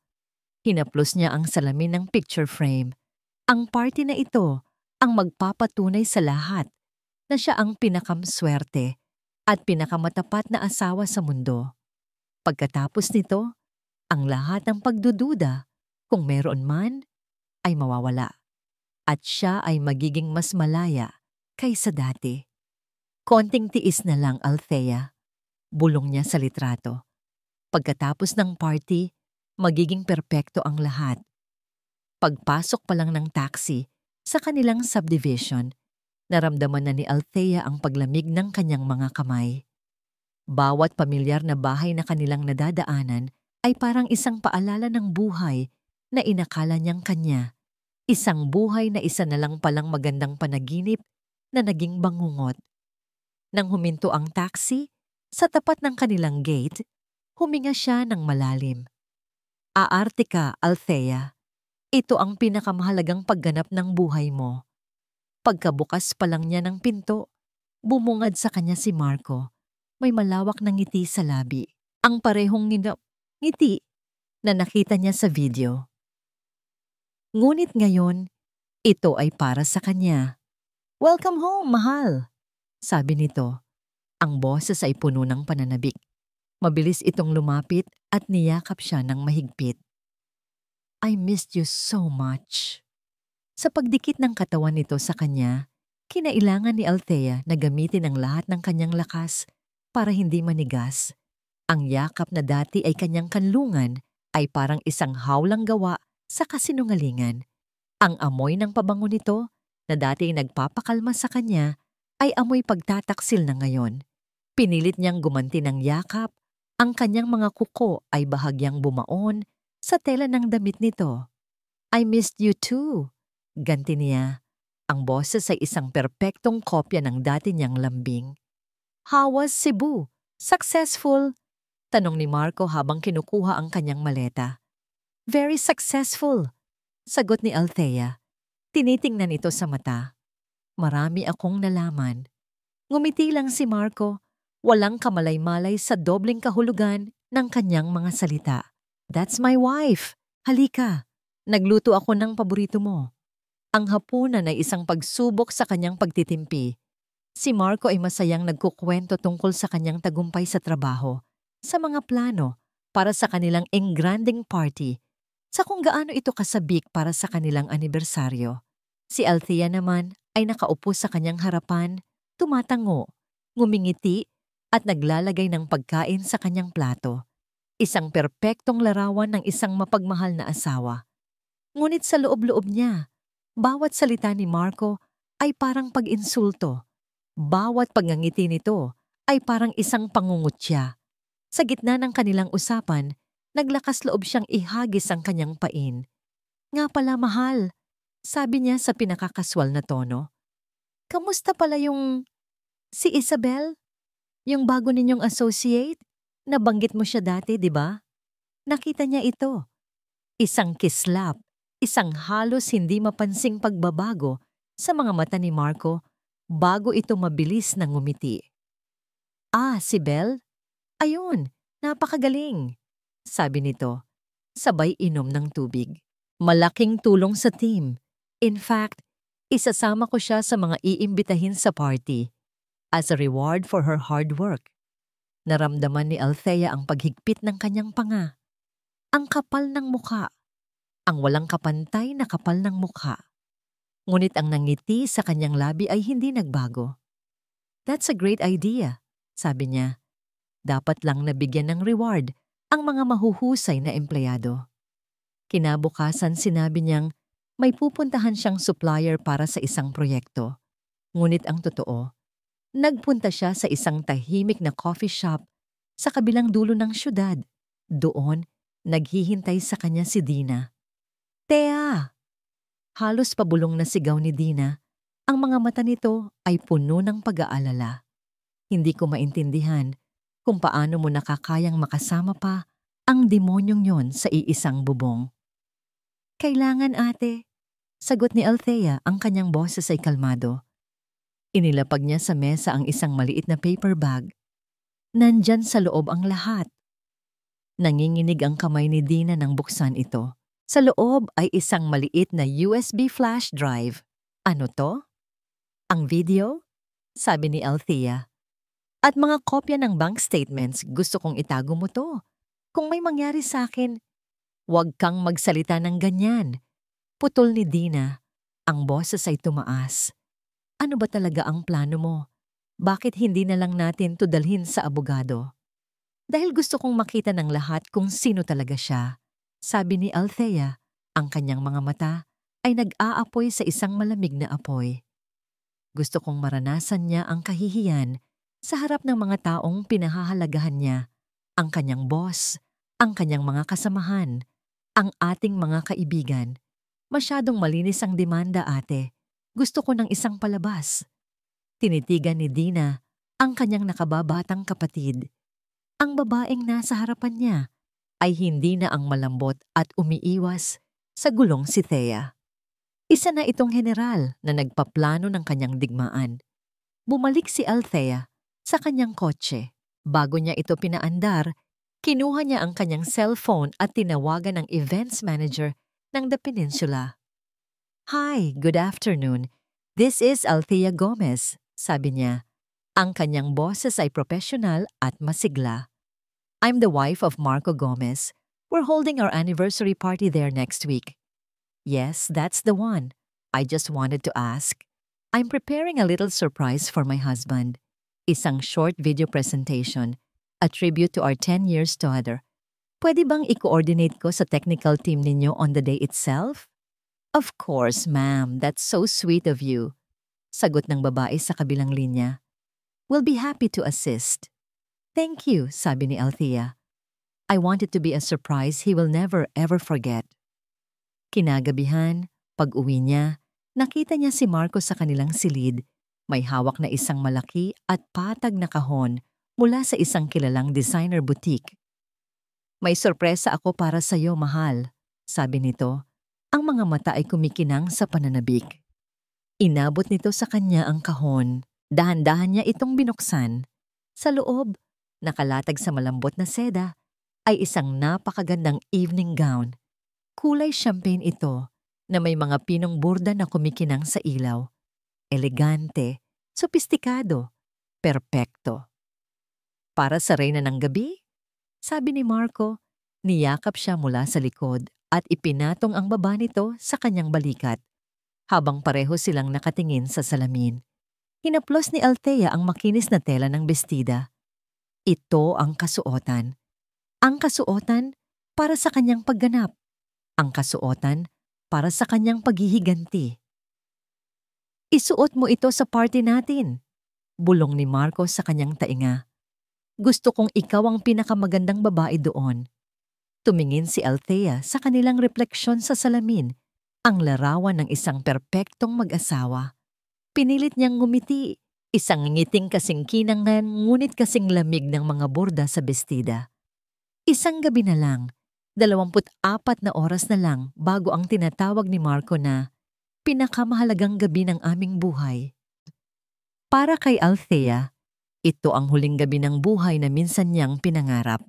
S1: Hinaplos niya ang salamin ng picture frame. Ang party na ito ang magpapatunay sa lahat na siya ang pinakamswerte at pinakamatapat na asawa sa mundo. Pagkatapos nito, ang lahat ng pagdududa, kung meron man, ay mawawala. At siya ay magiging mas malaya kaysa dati. Konting tiis na lang, Althea. Bulong niya sa litrato. Pagkatapos ng party, magiging perpekto ang lahat. Pagpasok pa lang ng taxi sa kanilang subdivision, naramdaman na ni Althea ang paglamig ng kanyang mga kamay. Bawat pamilyar na bahay na kanilang nadadaanan ay parang isang paalala ng buhay na inakala niyang kanya. Isang buhay na isa na lang palang magandang panaginip na naging bangungot. Nang huminto ang taxi, sa tapat ng kanilang gate, huminga siya ng malalim. Aarte ka, Althea. Ito ang pinakamahalagang pagganap ng buhay mo. Pagkabukas pa lang niya ng pinto, bumungad sa kanya si Marco. May malawak na ngiti sa labi. Ang parehong ngiti na nakita niya sa video. Ngunit ngayon, ito ay para sa kanya. Welcome home, mahal, sabi nito. Ang boses ay puno ng pananabik. Mabilis itong lumapit at niyakap siya ng mahigpit. I missed you so much. Sa pagdikit ng katawan nito sa kanya, kinailangan ni Althea na gamitin ang lahat ng kanyang lakas para hindi manigas. Ang yakap na dati ay kanyang kanlungan ay parang isang hawlang gawa sa kasinungalingan. Ang amoy ng pabango nito na dati nagpapakalma sa kanya ay amoy pagtataksil na ngayon. Pinilit niyang gumanti ng yakap. Ang kanyang mga kuko ay bahagyang bumaon sa tela ng damit nito. I missed you too, ganti niya. Ang boses ay isang perpektong kopya ng dati niyang lambing. How was Cebu? Successful? Tanong ni Marco habang kinukuha ang kanyang maleta. Very successful, sagot ni Althea. Tinitingnan ito sa mata. Marami akong nalaman. Ngumiti lang si Marco. Walang kamalay-malay sa dobleng kahulugan ng kanyang mga salita. That's my wife. Halika. Nagluto ako ng paborito mo. Ang hapunan ay isang pagsubok sa kanyang pagtitimpi. Si Marco ay masayang nagkukwento tungkol sa kanyang tagumpay sa trabaho, sa mga plano para sa kanilang engranding party, sa kung gaano ito kasabik para sa kanilang anibersaryo. Si Althea naman ay nakaupo sa kanyang harapan, tumatango, ngumingiti, at naglalagay ng pagkain sa kanyang plato. Isang perpektong larawan ng isang mapagmahal na asawa. Ngunit sa loob-loob niya, bawat salita ni Marco ay parang pag-insulto. Bawat pagngangiti nito ay parang isang pangungutya. Sa gitna ng kanilang usapan, naglakas loob siyang ihagis ang kanyang pain. Nga pala, mahal, sabi niya sa pinakakaswal na tono. Kamusta pala yung si Isabel? Yung bago ninyong associate? Nabanggit mo siya dati, di ba? Nakita niya ito. Isang kislap, isang halos hindi mapansing pagbabago sa mga mata ni Marco bago ito mabilis na ngumiti. Ah, si Belle? Ayun, napakagaling, sabi nito, sabay inom ng tubig. Malaking tulong sa team. In fact, isasama ko siya sa mga iimbitahin sa party as a reward for her hard work. Naramdaman ni Althea ang paghigpit ng kanyang panga. Ang kapal ng mukha. Ang walang kapantay na kapal ng mukha. Ngunit ang nangiti sa kanyang labi ay hindi nagbago. "That's a great idea," sabi niya. Dapat lang nabigyan ng reward ang mga mahuhusay na empleyado. Kinabukasan sinabi niyang may pupuntahan siyang supplier para sa isang proyekto. Ngunit ang totoo, nagpunta siya sa isang tahimik na coffee shop sa kabilang dulo ng syudad. Doon, naghihintay sa kanya si Dina. "Tea!" Halos pabulong na sigaw ni Dina. Ang mga mata nito ay puno ng pag-aalala. "Hindi ko maintindihan kung paano mo nakakayang makasama pa ang demonyong yon sa iisang bubong." "Kailangan, ate," sagot ni Althea. Ang kanyang boses ay kalmado. Inilapag niya sa mesa ang isang maliit na paper bag. Nandyan sa loob ang lahat. Nanginginig ang kamay ni Dina nang buksan ito. Sa loob ay isang maliit na USB flash drive. "Ano to?" "Ang video?" sabi ni Althea. "At mga kopya ng bank statements. Gusto kong itago mo to. Kung may mangyari sa akin, huwag kang magsalita ng ganyan." Putol ni Dina. Ang boses ay tumaas. "Ano ba talaga ang plano mo? Bakit hindi na lang natin to dalhin sa abogado?" "Dahil gusto kong makita ng lahat kung sino talaga siya," sabi ni Althea. Ang kanyang mga mata ay nag-aapoy sa isang malamig na apoy. "Gusto kong maranasan niya ang kahihiyan sa harap ng mga taong pinahahalagahan niya, ang kanyang boss, ang kanyang mga kasamahan, ang ating mga kaibigan. Masyadong malinis ang demanda, ate. Gusto ko ng isang palabas." Tinitigan ni Dina ang kanyang nakababatang kapatid. Ang babaeng nasa harapan niya ay hindi na ang malambot at umiiwas sa gulong si Thea. Isa na itong general na nagpaplano ng kanyang digmaan. Bumalik si Althea sa kanyang kotse. Bago niya ito pinaandar, kinuha niya ang kanyang cellphone at tinawagan ang events manager ng The Peninsula. "Hi, good afternoon. This is Althea Gomez," sabi niya. Ang kanyang boses ay professional at masigla. "I'm the wife of Marco Gomez. We're holding our anniversary party there next week." "Yes, that's the one. I just wanted to ask. I'm preparing a little surprise for my husband. Isang short video presentation, a tribute to our 10 years together. Pwede bang i-coordinate ko sa technical team ninyo on the day itself?" "Of course, ma'am. That's so sweet of you," sagot ng babae sa kabilang linya. "We'll be happy to assist." "Thank you," sabi ni Althea. "I want it to be a surprise he will never ever forget." Kinagabihan, pag-uwi niya, nakita niya si Marco sa kanilang silid. May hawak na isang malaki at patag na kahon mula sa isang kilalang designer boutique. "May sorpresa ako para sa iyo, mahal," sabi nito. Ang mga mata ay kumikinang sa pananabik. Inabot nito sa kanya ang kahon. Dahan-dahan niya itong binuksan. Sa loob, nakalatag sa malambot na seda, ay isang napakagandang evening gown. Kulay champagne ito na may mga pinong burda na kumikinang sa ilaw. Elegante, sopistikado, perpekto. "Para sa reyna ng gabi?" sabi ni Marco. Niyakap siya mula sa likod at ipinatong ang baba nito sa kanyang balikat, habang pareho silang nakatingin sa salamin. Hinaplos ni Althea ang makinis na tela ng bestida. Ito ang kasuotan. Ang kasuotan para sa kanyang pagganap. Ang kasuotan para sa kanyang paghihiganti. "Isuot mo ito sa party natin," bulong ni Marco sa kanyang tainga. "Gusto kong ikaw ang pinakamagandang babae doon." Tumingin si Althea sa kanilang refleksyon sa salamin, ang larawan ng isang perpektong mag-asawa. Pinilit niyang ngumiti, isang ngiting kasing kinangan ngunit kasing lamig ng mga borda sa bestida. Isang gabi na lang, 24 na oras na lang bago ang tinatawag ni Marco na pinakamahalagang gabi ng aming buhay. Para kay Althea, ito ang huling gabi ng buhay na minsan niyang pinangarap.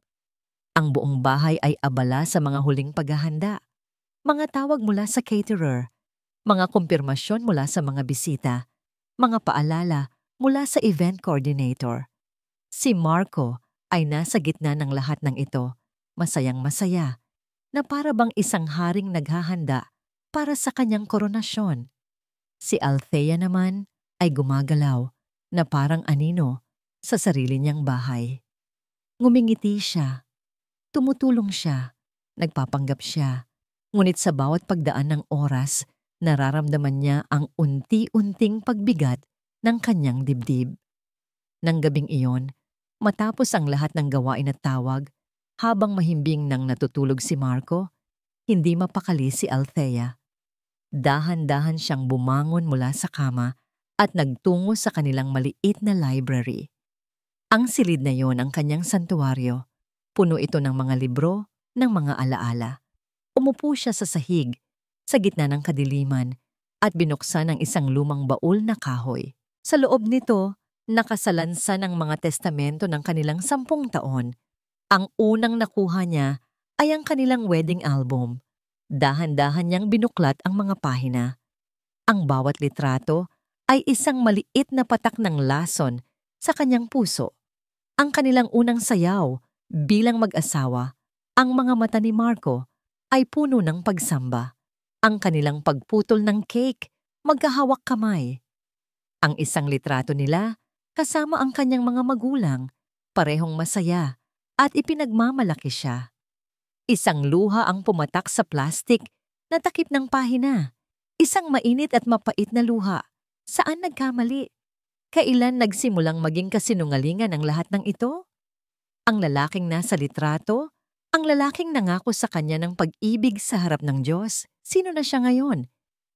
S1: Ang buong bahay ay abala sa mga huling paghahanda. Mga tawag mula sa caterer, mga kumpirmasyon mula sa mga bisita, mga paalala mula sa event coordinator. Si Marco ay nasa gitna ng lahat ng ito, masayang masaya, na para bang isang haring naghahanda para sa kanyang koronasyon. Si Althea naman ay gumagalaw na parang anino sa sarili niyang bahay. Ngumingiti siya, tumutulong siya, nagpapanggap siya, ngunit sa bawat pagdaan ng oras, nararamdaman niya ang unti-unting pagbigat ng kanyang dibdib. Nang gabing iyon, matapos ang lahat ng gawain at tawag, habang mahimbing nang natutulog si Marco, hindi mapakali si Althea. Dahan-dahan siyang bumangon mula sa kama at nagtungo sa kanilang maliit na library. Ang silid na yon ang kanyang santuaryo. Puno ito ng mga libro, ng mga alaala. Umupo siya sa sahig, sa gitna ng kadiliman, at binuksan ang isang lumang baul na kahoy. Sa loob nito, nakasalansan ang mga testamento ng kanilang 10 taon. Ang unang nakuha niya ay ang kanilang wedding album. Dahan-dahan niyang binuklat ang mga pahina. Ang bawat litrato ay isang maliit na patak ng lason sa kanyang puso. Ang kanilang unang sayaw bilang mag-asawa, ang mga mata ni Marco ay puno ng pagsamba. Ang kanilang pagputol ng cake, magkahawak kamay. Ang isang litrato nila kasama ang kanyang mga magulang, parehong masaya at ipinagmamalaki siya. Isang luha ang pumatak sa plastik na takip ng pahina. Isang mainit at mapait na luha. Saan nagkamali? Kailan nagsimulang maging kasinungalingan ang lahat ng ito? Ang lalaking nasa litrato, ang lalaking nangako sa kanya ng pag-ibig sa harap ng Diyos, sino na siya ngayon?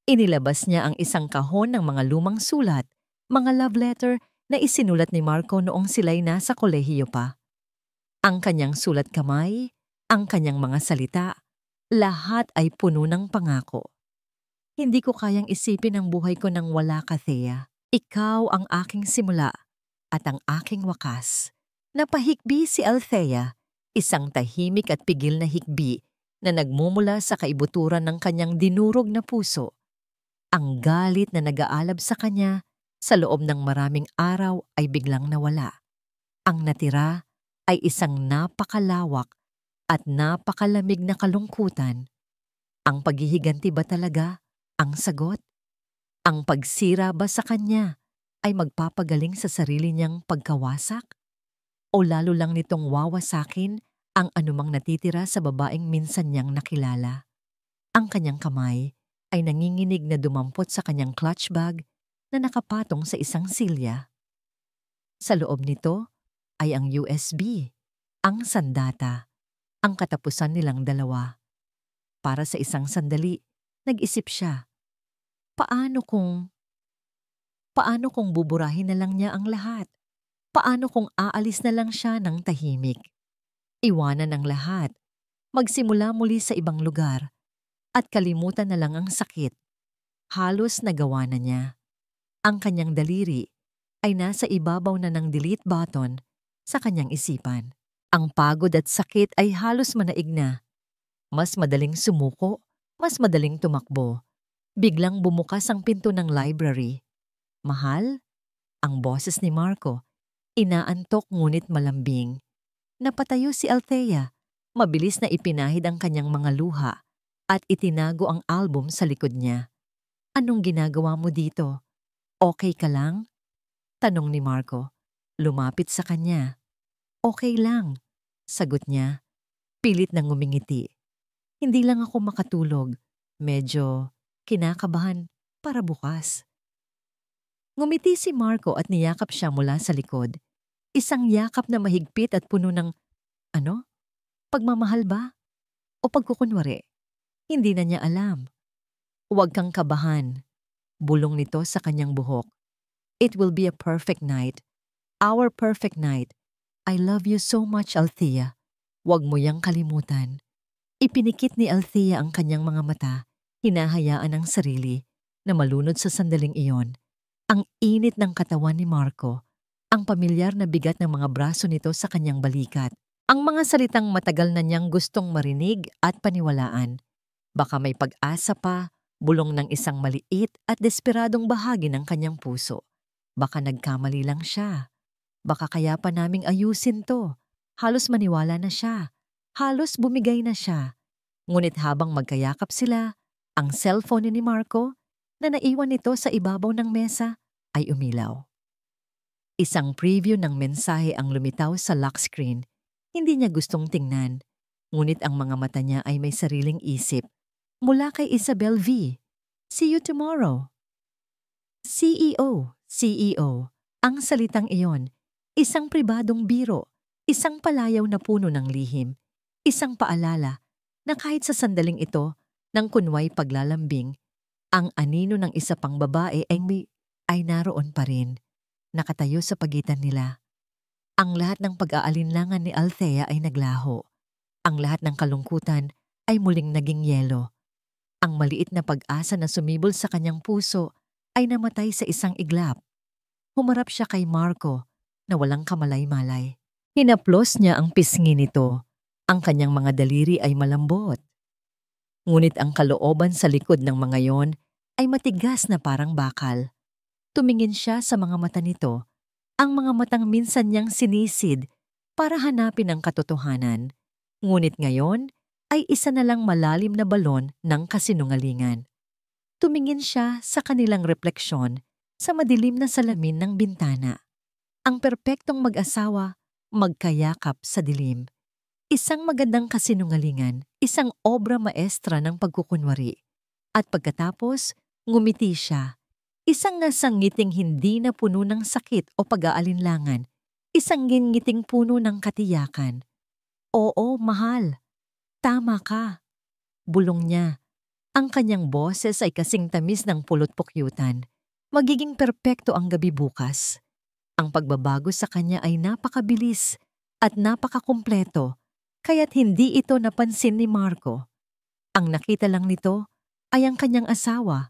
S1: Inilabas niya ang isang kahon ng mga lumang sulat, mga love letter na isinulat ni Marco noong sila'y nasa kolehiyo pa. Ang kanyang sulat kamay, ang kanyang mga salita, lahat ay puno ng pangako. Hindi ko kayang isipin ang buhay ko nang wala ka, Thea. Ikaw ang aking simula at ang aking wakas. Napahikbi si Althea, isang tahimik at pigil na hikbi na nagmumula sa kaibuturan ng kanyang dinurog na puso. Ang galit na nag-aalab sa kanya sa loob ng maraming araw ay biglang nawala. Ang natira ay isang napakalawak at napakalamig na kalungkutan. Ang paghihiganti ba talaga ang sagot? Ang pagsira ba sa kanya ay magpapagaling sa sarili niyang pagkawasak? O lalo lang nitong wawasakin ang anumang natitira sa babaeng minsan niyang nakilala? Ang kanyang kamay ay nanginginig na dumampot sa kanyang clutch bag na nakapatong sa isang silya. Sa loob nito ay ang USB, ang sandata, ang katapusan nilang dalawa. Para sa isang sandali, nag-isip siya, paano kung buburahin na lang niya ang lahat? Paano kung aalis na lang siya ng tahimik? Iwanan ang lahat, magsimula muli sa ibang lugar, at kalimutan na lang ang sakit. Halos nagawa na niya. Ang kanyang daliri ay nasa ibabaw na ng delete button sa kanyang isipan. Ang pagod at sakit ay halos manaig na. Mas madaling sumuko, mas madaling tumakbo. Biglang bumukas ang pinto ng library. Mahal? Ang boses ni Marco. Inaantok ngunit malambing. Napatayo si Althea. Mabilis na ipinahid ang kanyang mga luha at itinago ang album sa likod niya. Anong ginagawa mo dito? Okay ka lang? Tanong ni Marco. Lumapit sa kanya. Okay lang, sagot niya. Pilit na ngumingiti. Hindi lang ako makatulog. Medyo kinakabahan para bukas. Ngumiti si Marco at niyakap siya mula sa likod. Isang yakap na mahigpit at puno ng, pagmamahal ba? O pagkukunwari? Hindi na niya alam. Huwag kang kabahan. Bulong nito sa kanyang buhok. It will be a perfect night. Our perfect night. I love you so much, Althea. Huwag mo yang kalimutan. Ipinikit ni Althea ang kanyang mga mata, hinahayaan ang sarili na malunod sa sandaling iyon. Ang init ng katawan ni Marco, ang pamilyar na bigat ng mga braso nito sa kanyang balikat, ang mga salitang matagal na niyang gustong marinig at paniwalaan. Baka may pag-asa pa, bulong ng isang maliit at desperadong bahagi ng kanyang puso. Baka nagkamali lang siya. Baka kaya pa naming ayusin to. Halos maniwala na siya. Halos bumigay na siya. Ngunit habang magkayakap sila, ang cellphone ni Marco na naiwan nito sa ibabaw ng mesa ay umilaw. Isang preview ng mensahe ang lumitaw sa lock screen. Hindi niya gustong tingnan, ngunit ang mga mata niya ay may sariling isip. Mula kay Isabel V. See you tomorrow. CEO, CEO. Ang salitang iyon, isang pribadong biro, isang palayaw na puno ng lihim, isang paalala na kahit sa sandaling ito ng kunway paglalambing, ang anino ng isa pang babae ay naroon pa rin, nakatayo sa pagitan nila. Ang lahat ng pag-aalinlangan ni Althea ay naglaho. Ang lahat ng kalungkutan ay muling naging yelo. Ang maliit na pag-asa na sumibol sa kanyang puso ay namatay sa isang iglap. Humarap siya kay Marco na walang kamalay-malay. Hinaplos niya ang pisngi nito. Ang kanyang mga daliri ay malambot. Ngunit ang kalooban sa likod ng mga yon ay matigas na parang bakal. Tumingin siya sa mga mata nito, ang mga matang minsan niyang sinisid para hanapin ang katotohanan. Ngunit ngayon ay isa na lang malalim na balon ng kasinungalingan. Tumingin siya sa kanilang refleksyon sa madilim na salamin ng bintana. Ang perpektong mag-asawa, magkayakap sa dilim. Isang magandang kasinungalingan, isang obra maestra ng pagkukunwari. At pagkatapos, ngumiti siya. Isang ngiting hindi na puno ng sakit o pag-aalinlangan. Isang ngiting puno ng katiyakan. Oo, mahal. Tama ka. Bulong niya. Ang kanyang boses ay kasing tamis ng pulot-pukyutan. Magiging perpekto ang gabi bukas. Ang pagbabago sa kanya ay napakabilis at napakakumpleto, kaya't hindi ito napansin ni Marco. Ang nakita lang nito ay ang kanyang asawa,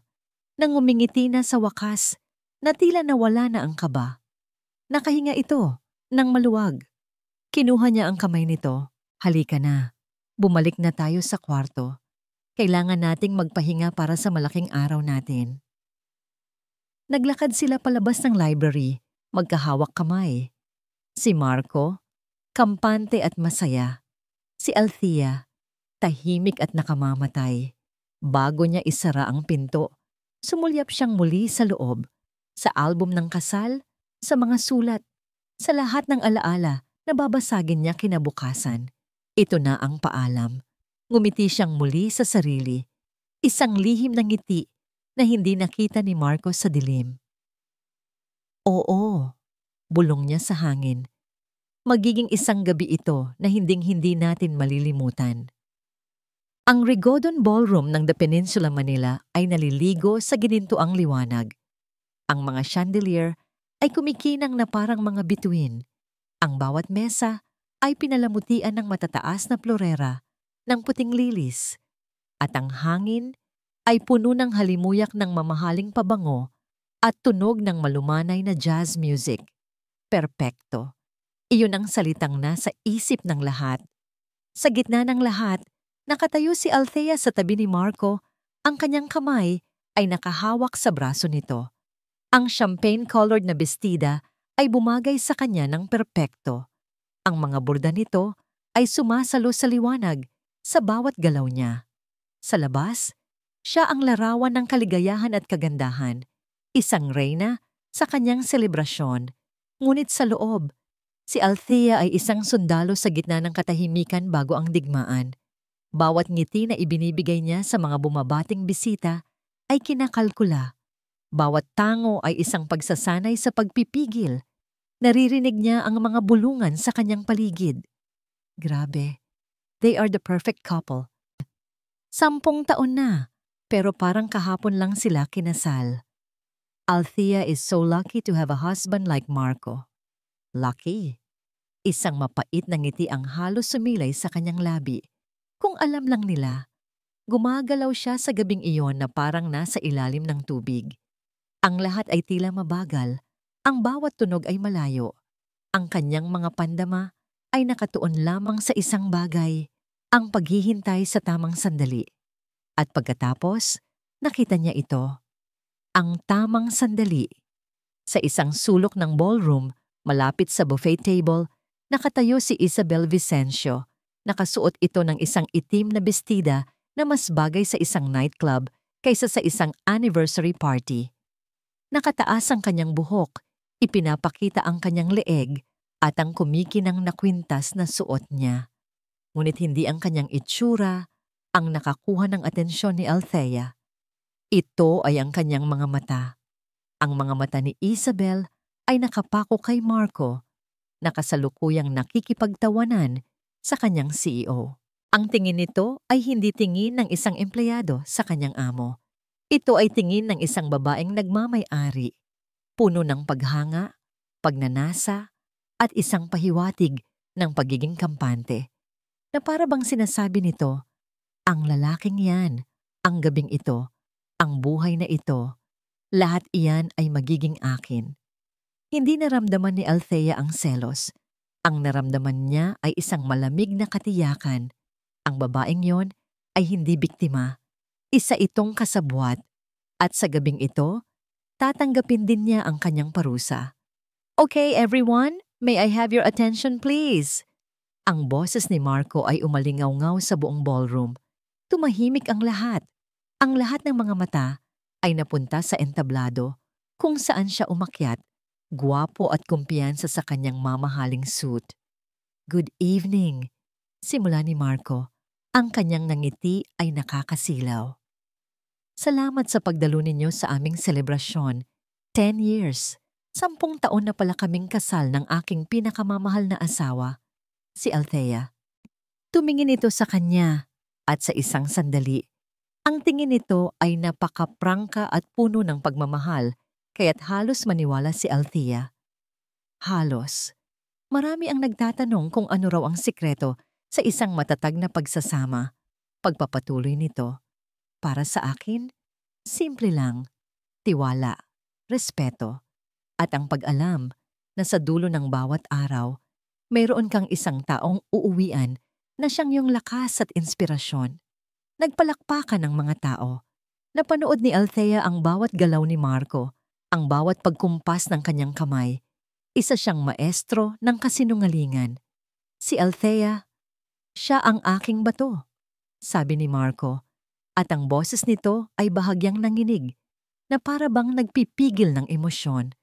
S1: nang umingiti na sa wakas na tila nawala na ang kaba. Nakahinga ito ng maluwag. Kinuha niya ang kamay nito. Halika na. Bumalik na tayo sa kwarto. Kailangan nating magpahinga para sa malaking araw natin. Naglakad sila palabas ng library, magkahawak kamay. Si Marco, kampante at masaya. Si Althea, tahimik at nakamamatay. Bago niya isara ang pinto, sumulyap siyang muli sa loob, sa album ng kasal, sa mga sulat, sa lahat ng alaala na babasagin niya kinabukasan. Ito na ang paalam. Ngumiti siyang muli sa sarili, isang lihim na ngiti na hindi nakita ni Marco sa dilim. Oo, bulong niya sa hangin. Magiging isang gabi ito na hinding-hindi natin malilimutan. Ang Rigodon Ballroom ng The Peninsula Manila ay naliligo sa ginintuang liwanag. Ang mga chandelier ay kumikinang na parang mga bituin. Ang bawat mesa ay pinalamutian ng matataas na florera ng puting lilis. At ang hangin ay puno ng halimuyak ng mamahaling pabango at tunog ng malumanay na jazz music. Perpekto. Iyon ang salitang nasa isip ng lahat. Sa gitna ng lahat, nakatayo si Althea sa tabi ni Marco. Ang kanyang kamay ay nakahawak sa braso nito. Ang champagne-colored na bestida ay bumagay sa kanya ng perpekto. Ang mga borda nito ay sumasalo sa liwanag sa bawat galaw niya. Sa labas, siya ang larawan ng kaligayahan at kagandahan, isang reyna sa kanyang selebrasyon. Ngunit sa loob, si Althea ay isang sundalo sa gitna ng katahimikan bago ang digmaan. Bawat ngiti na ibinibigay niya sa mga bumabating bisita ay kinakalkula. Bawat tango ay isang pagsasanay sa pagpipigil. Naririnig niya ang mga bulungan sa kanyang paligid. Grabe, they are the perfect couple. 10 taon na, pero parang kahapon lang sila kinasal. Althea is so lucky to have a husband like Marco. Lucky. Isang mapait na ngiti ang halos sumilay sa kanyang labi. Kung alam lang nila, gumagalaw siya sa gabing iyon na parang nasa ilalim ng tubig. Ang lahat ay tila mabagal, ang bawat tunog ay malayo. Ang kanyang mga pandama ay nakatuon lamang sa isang bagay, ang paghihintay sa tamang sandali. At pagkatapos, nakita niya ito. Ang tamang sandali. Sa isang sulok ng ballroom, malapit sa buffet table, nakatayo si Isabel Vicencio. Nakasuot ito ng isang itim na bestida na mas bagay sa isang nightclub kaysa sa isang anniversary party. Nakataas ang kanyang buhok, ipinapakita ang kanyang leeg at ang kumikinang na kwintas na suot niya. Ngunit hindi ang kanyang itsura ang nakakuha ng atensyon ni Althea. Ito ay ang kanyang mga mata. Ang mga mata ni Isabel ay nakapako kay Marco, nakasalukuyang nakikipagtawanan sa kanyang CEO. Ang tingin nito ay hindi tingin ng isang empleyado sa kanyang amo. Ito ay tingin ng isang babaeng nagmamay-ari, puno ng paghanga, pagnanasa, at isang pahiwatig ng pagiging kampante, na para bang sinasabi nito, ang lalaking yan, ang gabing ito, ang buhay na ito, lahat iyan ay magiging akin. Hindi naramdaman ni Althea ang selos. Ang naramdaman niya ay isang malamig na katiyakan. Ang babaeng yon ay hindi biktima. Isa itong kasabwat. At sa gabing ito, tatanggapin din niya ang kanyang parusa. Okay everyone, may I have your attention please? Ang boses ni Marco ay umalingaw-ngaw sa buong ballroom. Tumahimik ang lahat. Ang lahat ng mga mata ay napunta sa entablado kung saan siya umakyat, gwapo at kumpiyansa sa kanyang mamahaling suit. Good evening, simula ni Marco. Ang kanyang nangiti ay nakakasilaw. Salamat sa pagdalo ninyo sa aming selebrasyon. 10 years. 10 taon na pala kaming kasal ng aking pinakamamahal na asawa, si Althea. Tumingin ito sa kanya at sa isang sandali. Ang tingin nito ay napakaprangka at puno ng pagmamahal, kaya't halos maniwala si Althea. Halos. Marami ang nagtatanong kung ano raw ang sikreto sa isang matatag na pagsasama. Pagpapatuloy nito. Para sa akin, simple lang, tiwala, respeto, at ang pag-alam na sa dulo ng bawat araw, mayroon kang isang taong uuwian na siyang iyong lakas at inspirasyon. Nagpalakpakan ng mga tao. Napanood ni Althea ang bawat galaw ni Marco, ang bawat pagkumpas ng kanyang kamay. Isa siyang maestro ng kasinungalingan. Si Althea, siya ang aking bato, sabi ni Marco. At ang boses nito ay bahagyang nanginig, na para bang nagpipigil ng emosyon.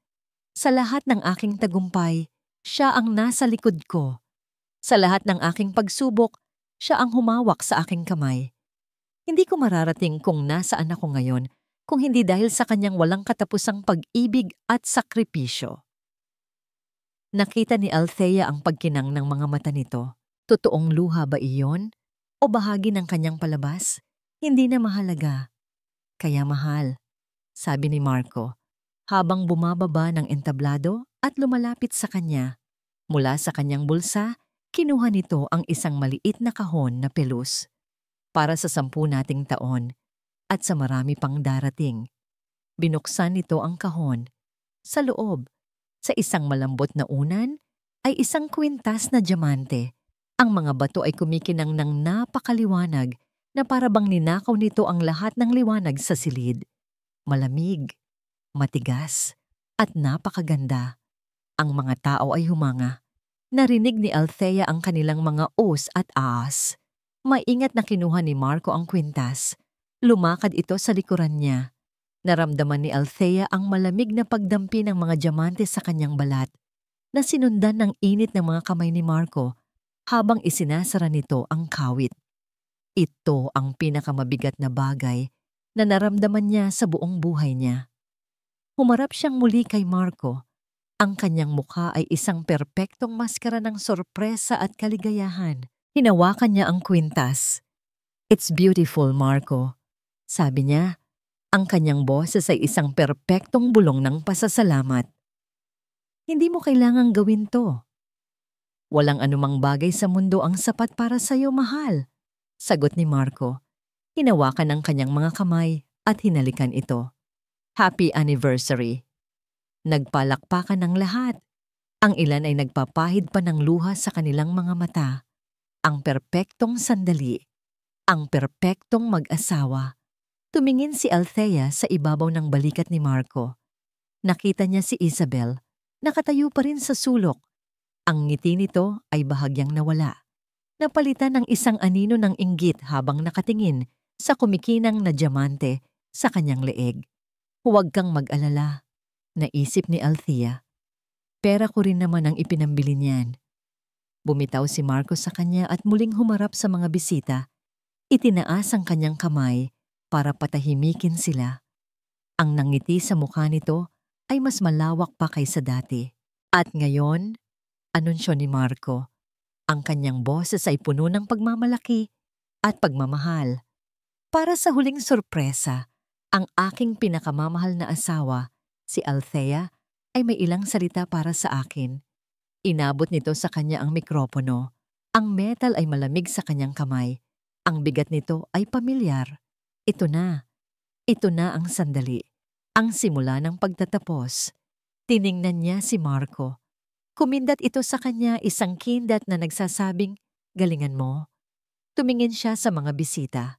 S1: Sa lahat ng aking tagumpay, siya ang nasa likod ko. Sa lahat ng aking pagsubok, siya ang humawak sa aking kamay. Hindi ko mararating kung nasaan ako ngayon kung hindi dahil sa kanyang walang katapusang pag-ibig at sakripisyo. Nakita ni Althea ang pagkinang ng mga mata nito. Totoong luha ba iyon? O bahagi ng kanyang palabas? Hindi na mahalaga. Kaya mahal, sabi ni Marco, habang bumababa ng entablado at lumalapit sa kanya. Mula sa kanyang bulsa, kinuha nito ang isang maliit na kahon na pelus. Para sa 10 nating taon at sa marami pang darating. Binuksan nito ang kahon. Sa loob, sa isang malambot na unan, ay isang kwintas na diamante. Ang mga bato ay kumikinang ng napakaliwanag na para bang ninakaw nito ang lahat ng liwanag sa silid. Malamig, matigas, at napakaganda. Ang mga tao ay humanga. Narinig ni Althea ang kanilang mga os at ahas. Maingat na kinuha ni Marco ang kwintas. Lumakad ito sa likuran niya. Naramdaman ni Althea ang malamig na pagdampi ng mga diamante sa kanyang balat, na sinundan ng init ng mga kamay ni Marco habang isinasara nito ang kawit. Ito ang pinakamabigat na bagay na naramdaman niya sa buong buhay niya. Humarap siyang muli kay Marco. Ang kanyang mukha ay isang perpektong maskara ng sorpresa at kaligayahan. Hinawakan niya ang kwintas. It's beautiful, Marco, sabi niya. Ang kanyang boses ay isang perpektong bulong ng pasasalamat. Hindi mo kailangang gawin to. Walang anumang bagay sa mundo ang sapat para sa'yo, mahal, sagot ni Marco. Hinawakan ang kanyang mga kamay at hinalikan ito. Happy anniversary. Nagpalakpakan ng lahat. Ang ilan ay nagpapahid pa ng luha sa kanilang mga mata. Ang perpektong sandali. Ang perpektong mag-asawa. Tumingin si Althea sa ibabaw ng balikat ni Marco. Nakita niya si Isabel, nakatayo pa rin sa sulok. Ang ngiti nito ay bahagyang nawala. Napalitan ng isang anino ng inggit habang nakatingin sa kumikinang na diamante sa kanyang leeg. Huwag kang mag-alala, naisip ni Althea. Pera ko rin naman ang ipinambili niyan. Bumitaw si Marco sa kanya at muling humarap sa mga bisita. Itinaas ang kanyang kamay para patahimikin sila. Ang nangiti sa mukha nito ay mas malawak pa kaysa dati. At ngayon, anunsyo ni Marco, ang kanyang boses ay puno ng pagmamalaki at pagmamahal. Para sa huling sorpresa, ang aking pinakamamahal na asawa, si Althea, ay may ilang salita para sa akin. Inabot nito sa kanya ang mikropono. Ang metal ay malamig sa kanyang kamay. Ang bigat nito ay pamilyar. Ito na ang sandali. Ang simula ng pagtatapos. Tiningnan niya si Marco. Kumindat ito sa kanya isang kindat na nagsasabing, "Galingan mo." Tumingin siya sa mga bisita.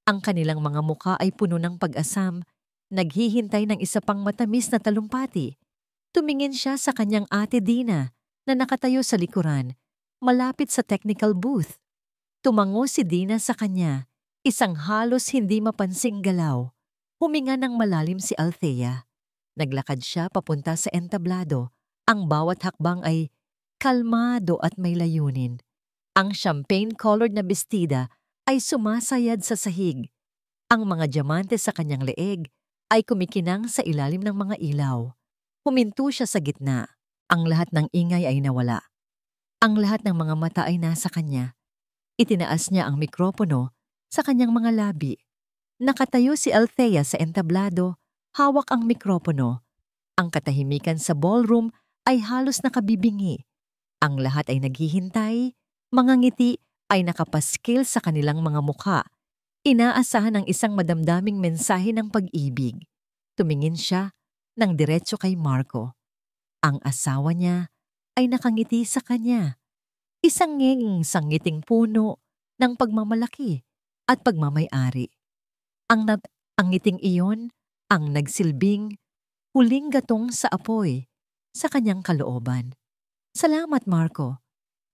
S1: Ang kanilang mga muka ay puno ng pag-asam, naghihintay ng isa pang matamis na talumpati. Tumingin siya sa kanyang ate Dina na nakatayo sa likuran, malapit sa technical booth. Tumango si Dina sa kanya, isang halos hindi mapansing galaw. Huminga ng malalim si Althea. Naglakad siya papunta sa entablado. Ang bawat hakbang ay kalmado at may layunin. Ang champagne-colored na bestida ay sumasayad sa sahig. Ang mga diamante sa kanyang leeg ay kumikinang sa ilalim ng mga ilaw. Huminto siya sa gitna. Ang lahat ng ingay ay nawala. Ang lahat ng mga mata ay nasa kanya. Itinaas niya ang mikropono sa kanyang mga labi. Nakatayo si Althea sa entablado, hawak ang mikropono. Ang katahimikan sa ballroom ay halos nakabibingi. Ang lahat ay naghihintay, mga ngiti ay nakapaskil sa kanilang mga mukha. Inaasahan ang isang madamdaming mensahe ng pag-ibig. Tumingin siya ng diretso kay Marco. Ang asawa niya ay nakangiti sa kanya. Isang sang ngiting puno ng pagmamalaki at pagmamay-ari. Ang ngiting iyon ang nagsilbing huling gatong sa apoy sa kanyang kalooban. "Salamat, Marco."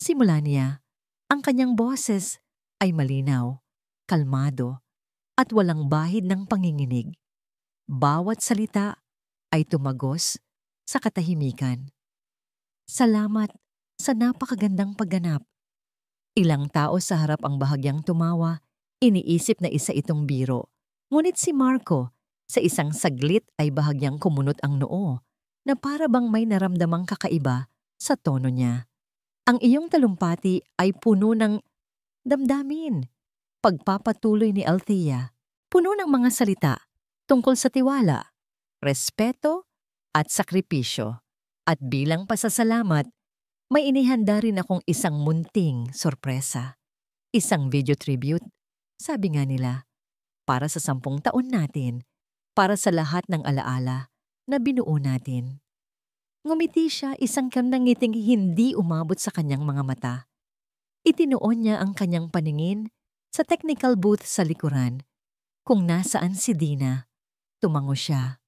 S1: Simula niya, ang kanyang boses ay malinaw, kalmado, at walang bahid ng panginginig. Bawat salita ay tumagos sa katahimikan. "Salamat sa napakagandang pagganap." Ilang tao sa harap ang bahagyang tumawa, iniisip na isa itong biro. Ngunit si Marco, sa isang saglit ay bahagyang kumunot ang noo, na para bang may naramdamang kakaiba sa tono niya. Ang iyong talumpati ay puno ng damdamin. Pagpapatuloy ni Althea, puno ng mga salita tungkol sa tiwala, respeto at sakripisyo. At bilang pasasalamat, may inihanda rin akong isang munting sorpresa. Isang video tribute, sabi nga nila, para sa 10 taon natin, para sa lahat ng alaala na binuo natin. Ngumiti siya, isang kandang ngiting hindi umabot sa kanyang mga mata. Itinuon niya ang kanyang paningin sa technical booth sa likuran. Kung nasaan si Dina, tumango siya.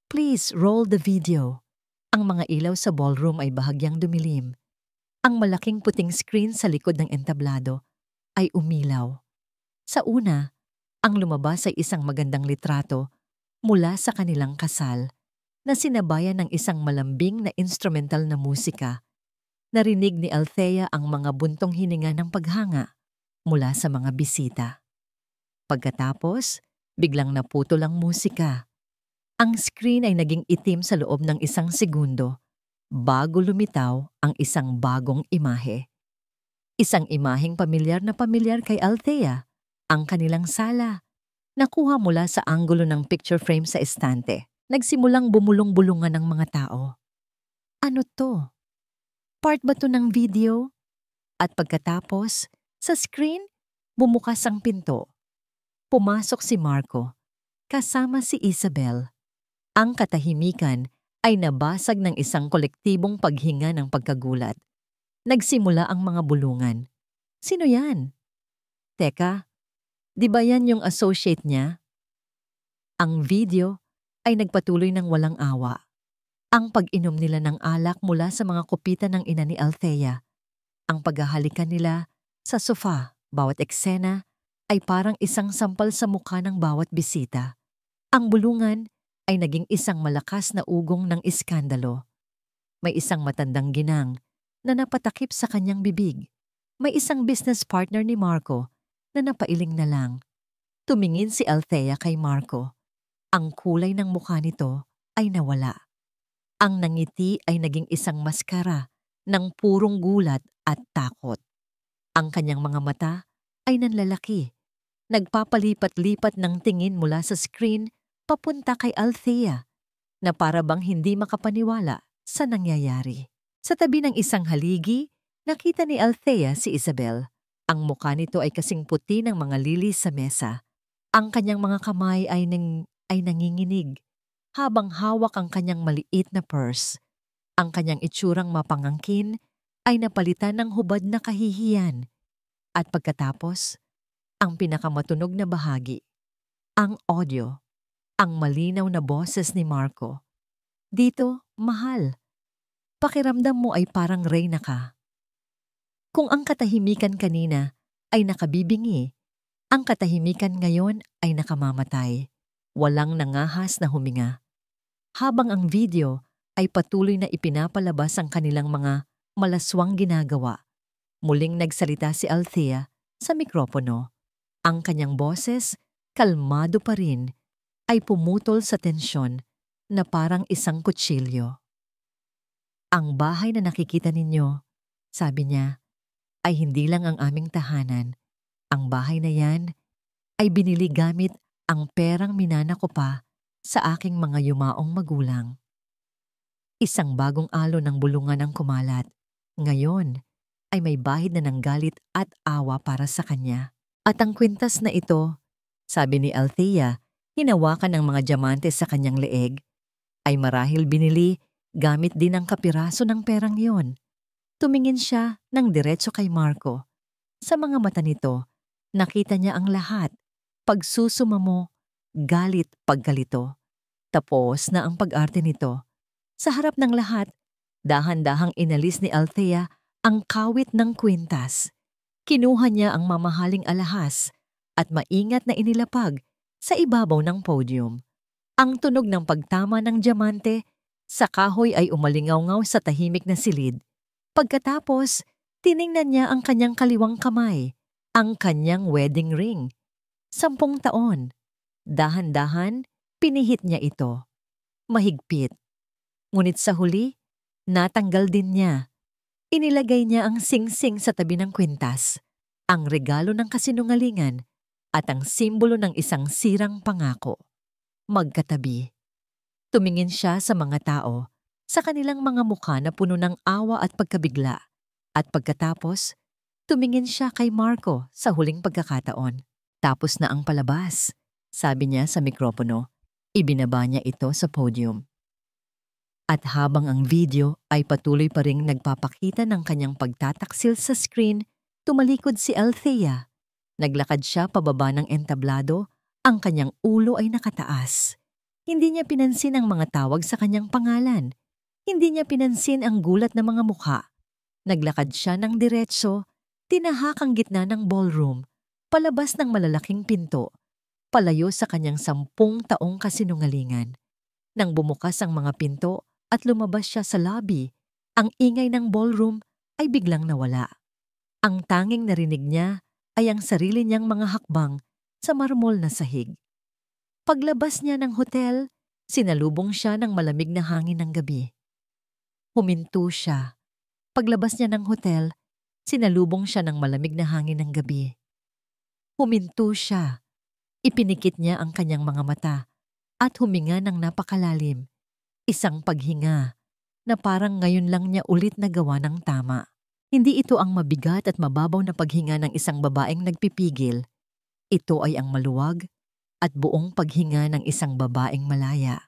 S1: "Please roll the video." Ang mga ilaw sa ballroom ay bahagyang dumilim. Ang malaking puting screen sa likod ng entablado ay umilaw. Sa una, ang lumabas ay isang magandang litrato mula sa kanilang kasal na sinabayan ng isang malambing na instrumental na musika. Narinig ni Althea ang mga buntong hininga ng paghanga mula sa mga bisita. Pagkatapos, biglang naputol ang musika. Ang screen ay naging itim sa loob ng 1 segundo bago lumitaw ang isang bagong imahe. Isang imaheng pamilyar na pamilyar kay Althea, ang kanilang sala. Nakuha mula sa anggulo ng picture frame sa estante. Nagsimulang bumulong-bulungan ng mga tao. Ano to? Part ba to ng video? At pagkatapos, sa screen, bumukas ang pinto. Pumasok si Marco, kasama si Isabel. Ang katahimikan ay nabasag ng isang kolektibong paghinga ng pagkagulat. Nagsimula ang mga bulungan. Sino yan? Teka, di ba yan yung associate niya? Ang video ay nagpatuloy ng walang awa. Ang pag-inom nila ng alak mula sa mga kupitan ng ina ni Althea. Ang paghahalikan nila sa sofa, bawat eksena ay parang isang sampal sa mukha ng bawat bisita. Ang bulungan ay naging isang malakas na ugong ng iskandalo. May isang matandang ginang na napatakip sa kanyang bibig. May isang business partner ni Marco na napailing na lang. Tumingin si Althea kay Marco. Ang kulay ng mukha nito ay nawala. Ang nangiti ay naging isang maskara ng purong gulat at takot. Ang kanyang mga mata ay nanlalaki. Nagpapalipat-lipat ng tingin mula sa screen papunta kay Althea na para bang hindi makapaniwala sa nangyayari. Sa tabi ng isang haligi, nakita ni Althea si Isabel. Ang mukha nito ay kasing puti ng mga lilis sa mesa. Ang kanyang mga kamay ay nanginginig habang hawak ang kanyang maliit na purse. Ang kanyang itsurang mapangangkin ay napalitan ng hubad na kahihiyan. At pagkatapos, ang pinakamatunog na bahagi, ang audio, ang malinaw na boses ni Marco. Dito, mahal. Pakiramdam mo ay parang reyna ka. Kung ang katahimikan kanina ay nakabibingi, ang katahimikan ngayon ay nakamamatay. Walang nangahas na huminga. Habang ang video ay patuloy na ipinapalabas ang kanilang mga malaswang ginagawa, muling nagsalita si Althea sa mikropono. Ang kanyang boses, kalmado pa rin, ay pumutol sa tensyon na parang isang kutsilyo. Ang bahay na nakikita ninyo, sabi niya, ay hindi lang ang aming tahanan. Ang bahay na yan ay binili gamit ang perang minana ko pa sa aking mga yumaong magulang. Isang bagong alo ng bulungan ang kumalat. Ngayon ay may bahid na ng galit at awa para sa kanya. At ang kwintas na ito, sabi ni Althea, hinawakan ng mga diamante sa kanyang leeg, ay marahil binili gamit din ang kapiraso ng perang yon. Tumingin siya ng diretso kay Marco. Sa mga mata nito, nakita niya ang lahat. Pagsusumamo, galit, pagkalito. Tapos na ang pag-arte nito. Sa harap ng lahat, dahan-dahang inalis ni Althea ang kawit ng kwintas. Kinuha niya ang mamahaling alahas at maingat na inilapag sa ibabaw ng podium. Ang tunog ng pagtama ng diamante sa kahoy ay umalingaw-ngaw sa tahimik na silid. Pagkatapos, tiningnan niya ang kanyang kaliwang kamay, ang kanyang wedding ring. 10 taon. Dahan-dahan, pinihit niya ito. Mahigpit. Ngunit sa huli, natanggal din niya. Inilagay niya ang singsing sa tabi ng kwintas, ang regalo ng kasinungalingan at ang simbolo ng isang sirang pangako. Magkatabi. Tumingin siya sa mga tao, sa kanilang mga mukha na puno ng awa at pagkabigla. At pagkatapos, tumingin siya kay Marco sa huling pagkakataon. Tapos na ang palabas, sabi niya sa mikropono. Ibinaba niya ito sa podium. At habang ang video ay patuloy pa ring nagpapakita ng kanyang pagtataksil sa screen, tumalikod si Althea. Naglakad siya pababa ng entablado, ang kanyang ulo ay nakataas. Hindi niya pinansin ang mga tawag sa kanyang pangalan. Hindi niya pinansin ang gulat ng mga mukha. Naglakad siya ng diretso, tinahak ang gitna ng ballroom, palabas ng malalaking pinto, palayo sa kanyang 10 taong kasinungalingan. Nang bumukas ang mga pinto, at lumabas siya sa lobby, ang ingay ng ballroom ay biglang nawala. Ang tanging narinig niya ay ang sarili niyang mga hakbang sa marmol na sahig. Paglabas niya ng hotel, sinalubong siya ng malamig na hangin ng gabi. Huminto siya. Paglabas niya ng hotel, sinalubong siya ng malamig na hangin ng gabi. Huminto siya. Ipinikit niya ang kanyang mga mata at huminga ng napakalalim. Isang paghinga na parang ngayon lang niya ulit nagawa ng tama. Hindi ito ang mabigat at mababaw na paghinga ng isang babaeng nagpipigil. Ito ay ang maluwag at buong paghinga ng isang babaeng malaya.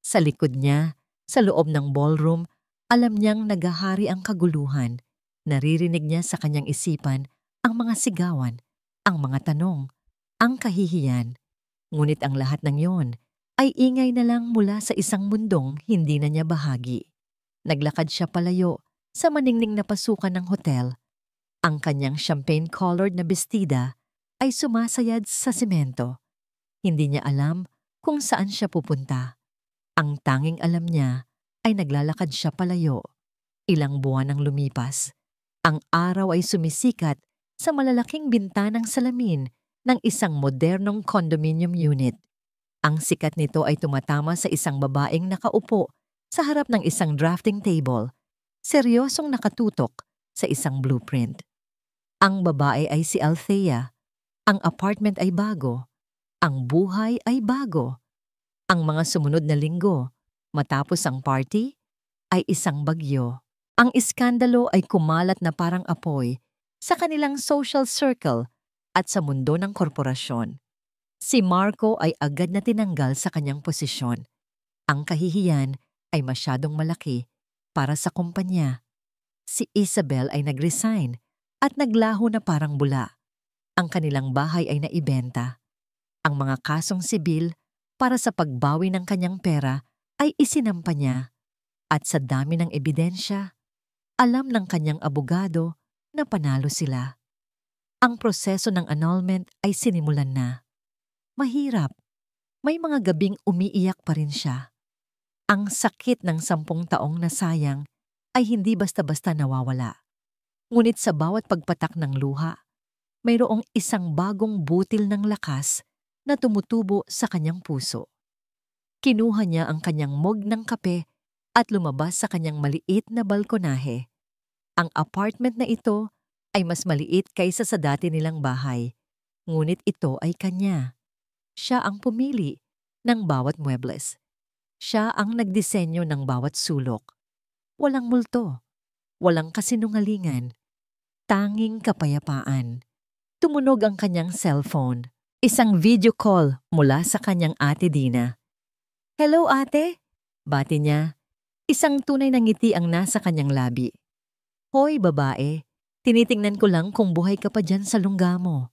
S1: Sa likod niya, sa loob ng ballroom, alam niyang nagahari ang kaguluhan. Naririnig niya sa kanyang isipan ang mga sigawan, ang mga tanong, ang kahihiyan. Ngunit ang lahat ng yon ay ingay na lang mula sa isang mundong hindi na niya bahagi. Naglakad siya palayo sa maningning na pasukan ng hotel. Ang kanyang champagne-colored na bestida ay sumasayad sa semento. Hindi niya alam kung saan siya pupunta. Ang tanging alam niya ay naglalakad siya palayo. Ilang buwan ang lumipas. Ang araw ay sumisikat sa malalaking bintanang salamin ng isang modernong condominium unit. Ang sikat nito ay tumatama sa isang babaeng nakaupo sa harap ng isang drafting table, seryosong nakatutok sa isang blueprint. Ang babae ay si Althea. Ang apartment ay bago. Ang buhay ay bago. Ang mga sumunod na linggo, matapos ang party, ay isang bagyo. Ang iskandalo ay kumalat na parang apoy sa kanilang social circle at sa mundo ng korporasyon. Si Marco ay agad na tinanggal sa kanyang posisyon. Ang kahihiyan ay masyadong malaki para sa kumpanya. Si Isabel ay nag-resign at naglaho na parang bula. Ang kanilang bahay ay naibenta. Ang mga kasong sibil para sa pagbawi ng kanyang pera ay isinampa niya. At sa dami ng ebidensya, alam ng kanyang abogado na panalo sila. Ang proseso ng annulment ay sinimulan na. Mahirap. May mga gabing umiiyak pa rin siya. Ang sakit ng 10 taong nasayang ay hindi basta-basta nawawala. Ngunit sa bawat pagpatak ng luha, mayroong isang bagong butil ng lakas na tumutubo sa kanyang puso. Kinuha niya ang kanyang mug ng kape at lumabas sa kanyang maliit na balkonahe. Ang apartment na ito ay mas maliit kaysa sa dati nilang bahay, ngunit ito ay kanya. Siya ang pumili ng bawat muebles. Siya ang nagdisenyo ng bawat sulok. Walang multo, walang kasinungalingan, tanging kapayapaan. Tumunog ang kanyang cellphone. Isang video call mula sa kanyang ate Dina. "Hello ate," bati niya. Isang tunay na ngiti ang nasa kanyang labi. "Hoy babae, tinitingnan ko lang kung buhay ka pa dyan sa lungga mo."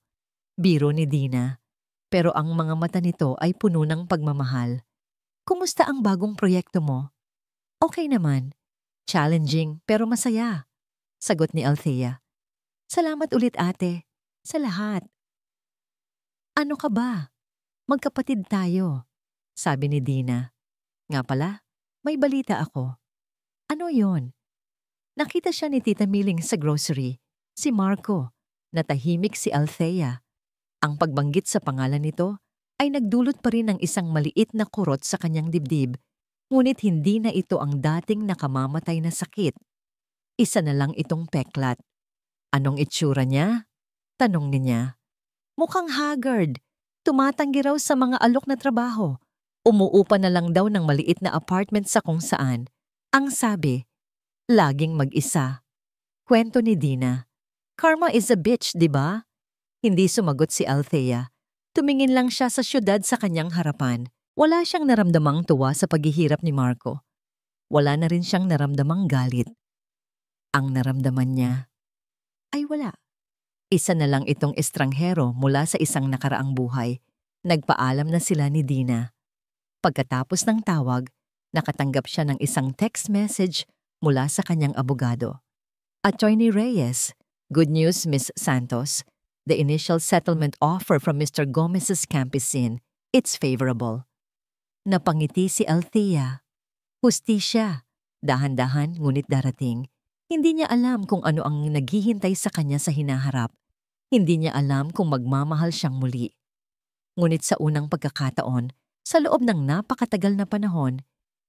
S1: Biro ni Dina. Pero ang mga mata nito ay puno ng pagmamahal. "Kumusta ang bagong proyekto mo?" "Okay naman. Challenging pero masaya," sagot ni Althea. "Salamat ulit ate. Sa lahat." "Ano ka ba? Magkapatid tayo," sabi ni Dina. "Nga pala, may balita ako." "Ano yon?" Nakita siya ni Tita Miling sa grocery, si Marco, na tahimik si Althea. Ang pagbanggit sa pangalan nito ay nagdulot pa rin ng isang maliit na kurot sa kanyang dibdib, ngunit hindi na ito ang dating nakamamatay na sakit. Isa na lang itong peklat. "Anong itsura niya?" tanong niya. "Mukhang haggard. Tumatanggi raw sa mga alok na trabaho. Umuupa na lang daw ng maliit na apartment sa kung saan. Ang sabi, laging mag-isa." Kwento ni Dina. "Karma is a bitch, di ba?" Hindi sumagot si Althea. Tumingin lang siya sa syudad sa kanyang harapan. Wala siyang naramdamang tuwa sa paghihirap ni Marco. Wala na rin siyang naramdamang galit. Ang naramdaman niya ay wala. Isa na lang itong estranghero mula sa isang nakaraang buhay. Nagpaalam na sila ni Dina. Pagkatapos ng tawag, nakatanggap siya ng isang text message mula sa kanyang abogado. "Attorney Reyes, good news Miss Santos. The initial settlement offer from Mr. Gomez's campesine, it's favorable." Napangiti si Althea. Hustisya. Dahan-dahan ngunit darating. Hindi niya alam kung ano ang naghihintay sa kanya sa hinaharap. Hindi niya alam kung magmamahal siyang muli. Ngunit sa unang pagkakataon, sa loob ng napakatagal na panahon,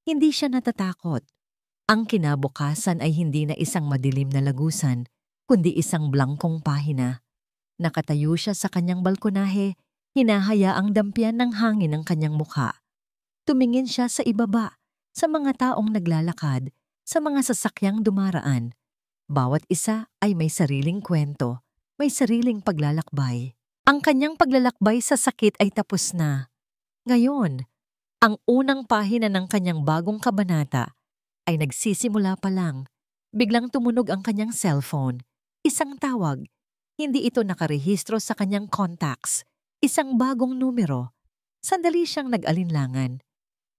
S1: hindi siya natatakot. Ang kinabukasan ay hindi na isang madilim na lagusan, kundi isang blankong pahina. Nakatayo siya sa kanyang balkonahe, hinahayaang dampian ng hangin ang kanyang mukha. Tumingin siya sa ibaba, sa mga taong naglalakad, sa mga sasakyang dumaraan. Bawat isa ay may sariling kwento, may sariling paglalakbay. Ang kanyang paglalakbay sa sakit ay tapos na. Ngayon, ang unang pahina ng kanyang bagong kabanata ay nagsisimula pa lang. Biglang tumunog ang kanyang cellphone. Isang tawag. Hindi ito nakarehistro sa kanyang contacts. Isang bagong numero. Sandali siyang nag-alinlangan.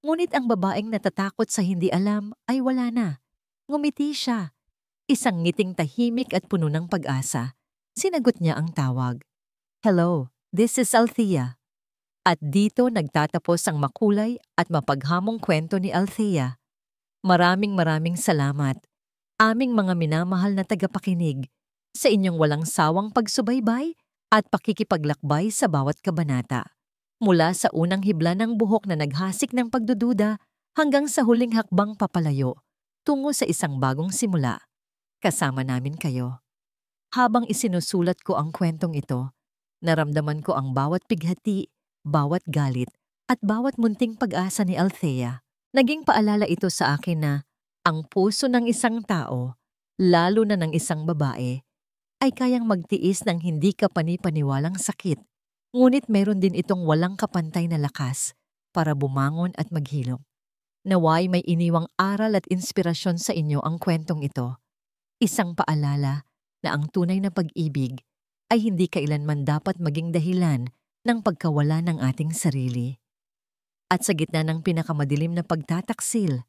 S1: Ngunit ang babaeng natatakot sa hindi alam ay wala na. Ngumiti siya. Isang ngiting tahimik at puno ng pag-asa. Sinagot niya ang tawag. "Hello, this is Althea." At dito nagtatapos ang makulay at mapaghamong kwento ni Althea. Maraming salamat, aming mga minamahal na tagapakinig, sa inyong walang sawang pagsubaybay at pakikipaglakbay sa bawat kabanata. Mula sa unang hibla ng buhok na naghasik ng pagdududa hanggang sa huling hakbang papalayo tungo sa isang bagong simula. Kasama namin kayo. Habang isinusulat ko ang kwentong ito, naramdaman ko ang bawat pighati, bawat galit, at bawat munting pag-asa ni Althea. Naging paalala ito sa akin na ang puso ng isang tao, lalo na ng isang babae, ay kayang magtiis ng hindi kapani-paniwalang sakit. Ngunit meron din itong walang kapantay na lakas para bumangon at maghilom. Naway may iniwang aral at inspirasyon sa inyo ang kwentong ito. Isang paalala na ang tunay na pag-ibig ay hindi kailanman dapat maging dahilan ng pagkawala ng ating sarili. At sa gitna ng pinakamadilim na pagtataksil,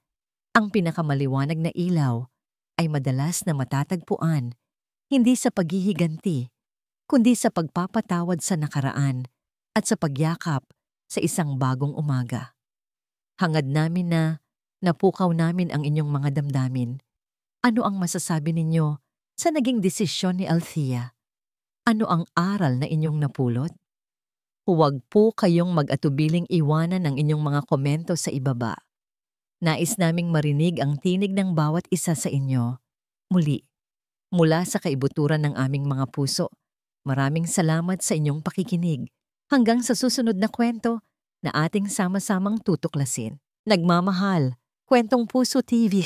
S1: ang pinakamaliwanag na ilaw ay madalas na matatagpuan, hindi sa paghihiganti, kundi sa pagpapatawad sa nakaraan at sa pagyakap sa isang bagong umaga. Hangad namin na napukaw namin ang inyong mga damdamin. Ano ang masasabi ninyo sa naging desisyon ni Althea? Ano ang aral na inyong napulot? Huwag po kayong mag-atubiling iwanan ang inyong mga komento sa ibaba. Nais naming marinig ang tinig ng bawat isa sa inyo. Muli, mula sa kaibuturan ng aming mga puso, maraming salamat sa inyong pakikinig. Hanggang sa susunod na kwento na ating sama-samang tutuklasin. Nagmamahal, Kwentong Puso TV.